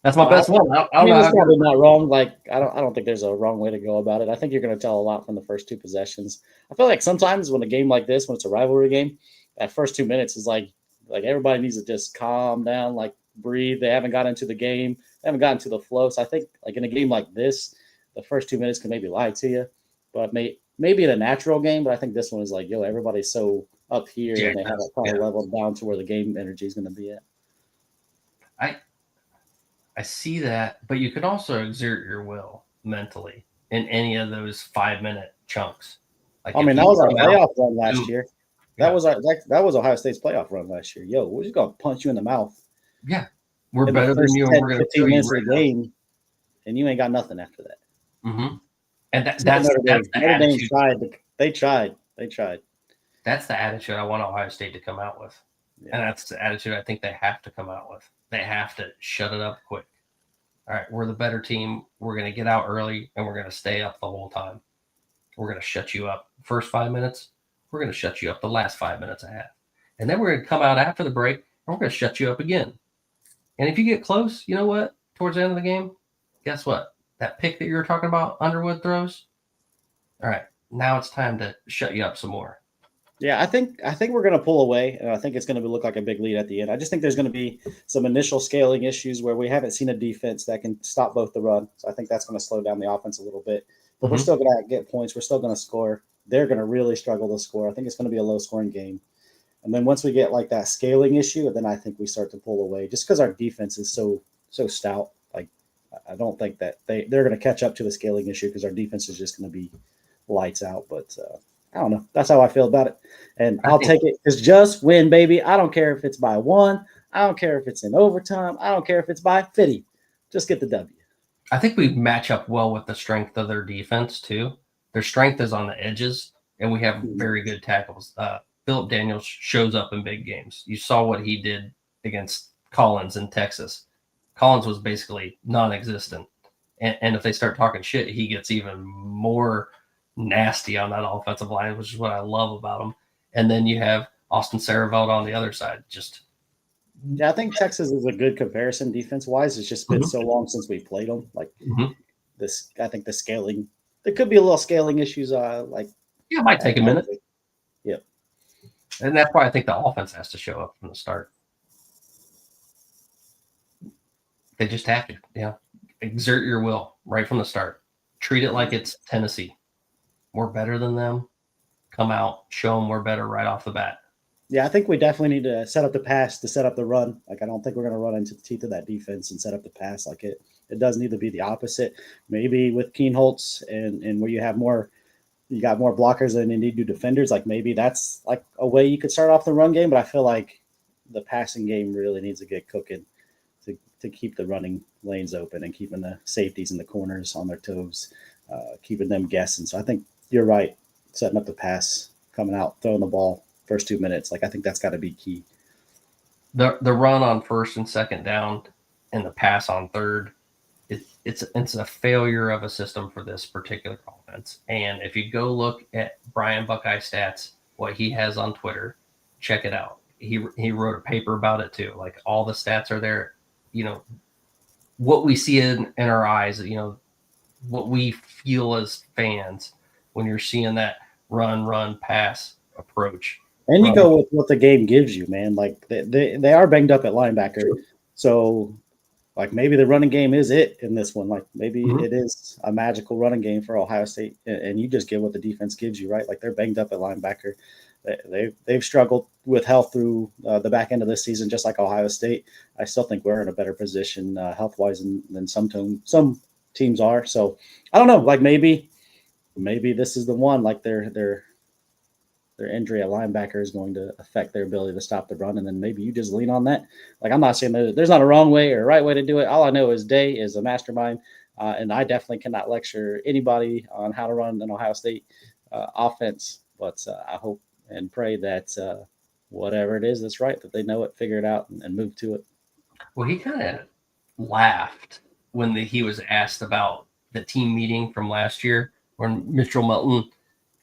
That's my best one. I don't know. It's probably not wrong. Like, I don't think there's a wrong way to go about it. I think you're going to tell a lot from the first two possessions. I feel like sometimes when a game like this, when it's a rivalry game, that first 2 minutes is like everybody needs to just calm down, like breathe. They haven't got into the game. They haven't gotten to the flow. So I think like in a game like this, the first 2 minutes can maybe lie to you. But maybe in a natural game, but I think this one is like, everybody's so up here, and they have it probably leveled down to where the game energy is going to be at. I see that, but you can also exert your will mentally in any of those 5 minute chunks. Like, that was our playoff run last year. That was Ohio State's playoff run last year. We're just going to punch you in the mouth. Yeah, we're better than you, and we're going to 15 minutes of the game, and you ain't got nothing after that. Mm-hmm. And that's the attitude. They tried. That's the attitude I want Ohio State to come out with. Yeah. And that's the attitude I think they have to come out with. They have to shut it up quick. All right, we're the better team. We're going to get out early, and we're going to stay up the whole time. We're going to shut you up first 5 minutes. We're going to shut you up the last 5 minutes a half. And then we're going to come out after the break, and we're going to shut you up again. And if you get close, you know what? Towards the end of the game, guess what? That pick that you were talking about, Underwood throws. All right, now it's time to shut you up some more. Yeah, I think we're going to pull away, and I think it's going to look like a big lead at the end. I just think there's going to be some initial scaling issues where we haven't seen a defense that can stop both the run. So I think that's going to slow down the offense a little bit. But we're still going to get points. We're still going to score. They're going to really struggle to score. I think it's going to be a low-scoring game. And then once we get like that scaling issue, then I think we start to pull away just because our defense is so stout. Like, I don't think that they're going to catch up to the scaling issue because our defense is just going to be lights out. But I don't know. That's how I feel about it. And I'll take it. It's just win, baby. I don't care if it's by 1. I don't care if it's in overtime. I don't care if it's by 50. Just get the W. I think we match up well with the strength of their defense, too. Their strength is on the edges, and we have very good tackles. Philip Daniels shows up in big games. You saw what he did against Collins in Texas. Collins was basically non-existent. And if they start talking shit, he gets even more nasty on that offensive line, which is what I love about them. And then you have Austin Sareveld on the other side. Just Yeah, I think Texas is a good comparison defense-wise. It's just been Mhm. so long since we played them. Like Mhm. this, I think the scaling, there could be a little scaling issues. Like yeah, it might take a minute. Yeah. And that's why I think the offense has to show up from the start. They just have to, exert your will right from the start. Treat it like it's Tennessee. We're better than them. Come out, show them we're better right off the bat. Yeah, I think we definitely need to set up the pass to set up the run. Like, I don't think we're going to run into the teeth of that defense and set up the pass. Like, it does need to be the opposite. Maybe with Keenholz and where you got more blockers than you need to defenders. Like, maybe that's like a way you could start off the run game. But I feel like the passing game really needs to get cooking to keep the running lanes open and keeping the safeties in the corners on their toes, keeping them guessing. So I think you're right, setting up the pass, coming out, throwing the ball first 2 minutes. Like, I think that's got to be key. The run on first and second down and the pass on third, it's a failure of a system for this particular offense. And if you go look at Brian Buckeye stats, what he has on Twitter, check it out. He wrote a paper about it too. Like, all the stats are there. What we see in our eyes, what we feel as fans when you're seeing that run, pass approach. And you go with what the game gives you, man. Like, they are banged up at linebacker. So, like, maybe the running game is it in this one. Like, maybe it is a magical running game for Ohio State, and you just get what the defense gives you, right? Like, they're banged up at linebacker. They've struggled with health through the back end of this season, just like Ohio State. I still think we're in a better position health-wise than some teams are. So, I don't know. Like, maybe this is the one. Like, their injury at linebacker is going to affect their ability to stop the run, and then maybe you just lean on that. Like, I'm not saying there's not a wrong way or a right way to do it. All I know is Day is a mastermind, and I definitely cannot lecture anybody on how to run an Ohio State offense. But I hope and pray that whatever it is that's right, that they know it, figure it out, and move to it. Well, he kind of laughed when he was asked about the team meeting from last year, when Mitchell Melton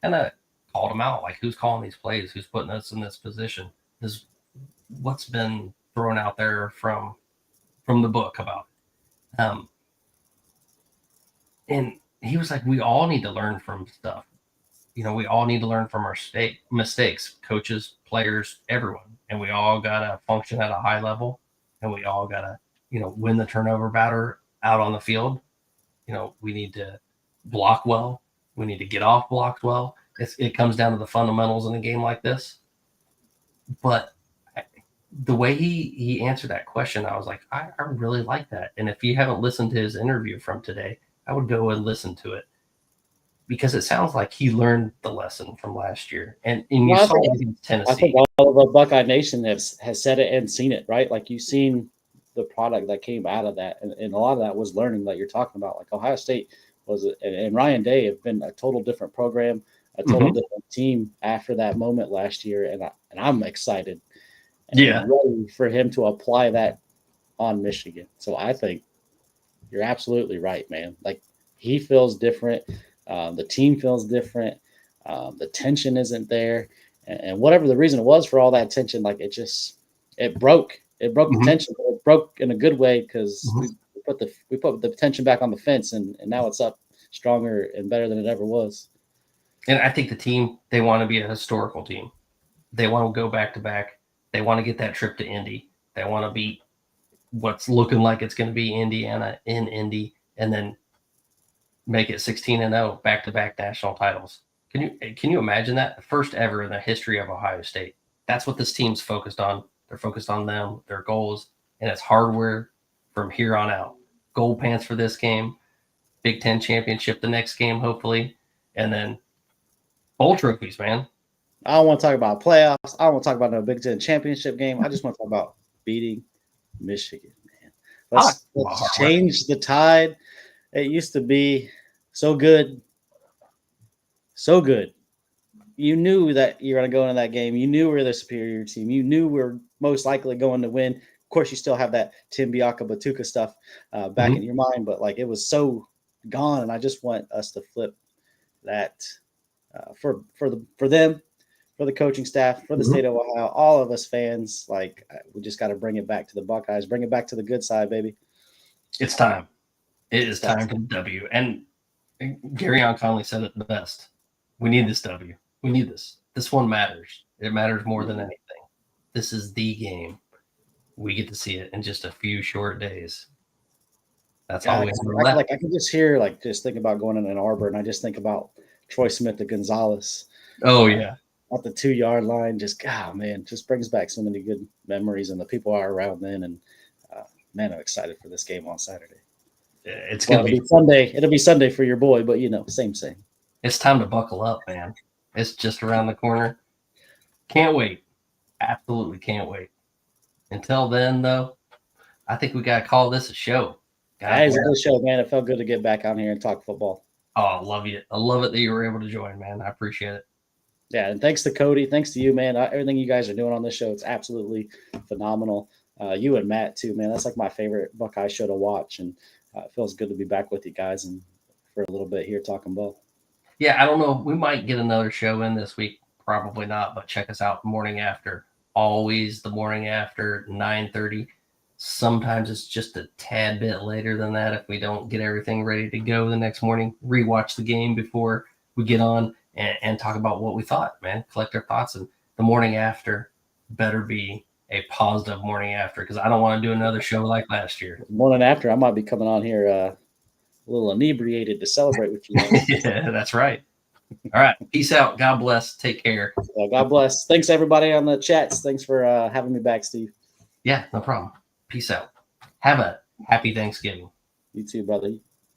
kind of called him out, like, who's calling these plays, who's putting us in this position, is what's been thrown out there from the book about it. And he was like, we all need to learn from stuff. We all need to learn from our mistakes, coaches, players, everyone. And we all got to function at a high level, and we all got to, win the turnover battle out on the field. We need to block well. We need to get off blocks well. It comes down to the fundamentals in a game like this. But the way he answered that question, I was like, I really like that. And if you haven't listened to his interview from today, I would go and listen to it, because it sounds like he learned the lesson from last year. And you saw it against Tennessee. I think all of the Buckeye Nation has said it and seen it, right? Like, you've seen the product that came out of that. And a lot of that was learning that you're talking about. Like, Ohio State and Ryan Day have been a total different program, a total different team after that moment last year. And I'm excited and ready for him to apply that on Michigan. So I think you're absolutely right, man. Like, he feels different. The team feels different. The tension isn't there. And whatever the reason it was for all that tension, like, it broke. It broke the tension. But it broke in a good way, because we put the tension back on the fence, and now it's up stronger and better than it ever was. And I think the team, they want to be a historical team. They want to go back to back. They want to get that trip to Indy. They want to beat what's looking like it's going to be Indiana in Indy, and then make it 16-0 back-to-back national titles. Can you imagine that? The first ever in the history of Ohio State. That's what this team's focused on. They're focused on them, their goals, and it's hardware from here on out. Gold pants for this game, Big Ten championship the next game, hopefully, and then bowl trophies, man. I don't want to talk about playoffs. I don't want to talk about no Big Ten championship game. I just want to talk about beating Michigan, man. Let's change the tide. It used to be so good. So good. You knew that you were going to go into that game. You knew we were the superior team. You knew we were most likely going to win. Of course, you still have that Tim Biaka-Batuka stuff back in your mind, but like, it was so gone, and I just want us to flip that for them, for the coaching staff, for the state of Ohio, all of us fans. Like we just got to bring it back to the Buckeyes, bring it back to the good side, baby. It's time. It is time for the W. And Gareon Conley said it the best. We need this W. We need this. This one matters. It matters more than anything. This is the game. We get to see it in just a few short days. That's all we have left. Like I can just hear, like, just think about going in Ann Arbor, and I just think about Troy Smith and Gonzalez. Oh yeah, at the 2-yard line. Just man, just brings back so many good memories, and the people are around then. And man, I'm excited for this game on Saturday. It's gonna be Sunday. It'll be Sunday for your boy, but same. It's time to buckle up, man. It's just around the corner. Can't wait. Absolutely can't wait. Until then, though, I think we gotta call this a show. It's a good show, man. It felt good to get back on here and talk football. Oh, I love you. I love it that you were able to join, man. I appreciate it. Yeah, and thanks to Cody. Thanks to you, man. Everything you guys are doing on this show, it's absolutely phenomenal. You and Matt, too, man. That's like my favorite Buckeye show to watch, and it feels good to be back with you guys and for a little bit here talking ball. Yeah, I don't know. We might get another show in this week. Probably not, but check us out morning after. Always the morning after, 9:30. Sometimes it's just a tad bit later than that if we don't get everything ready to go the next morning. Rewatch the game before we get on and talk about what we thought, man. Collect our thoughts. And the morning after better be a positive morning after, because I don't want to do another show like last year. Morning after, I might be coming on here a little inebriated to celebrate with you. Yeah, that's right. All right. Peace out. God bless. Take care. God bless. Thanks, everybody on the chats. Thanks for having me back, Steve. Yeah, no problem. Peace out. Have a happy Thanksgiving. You too, brother.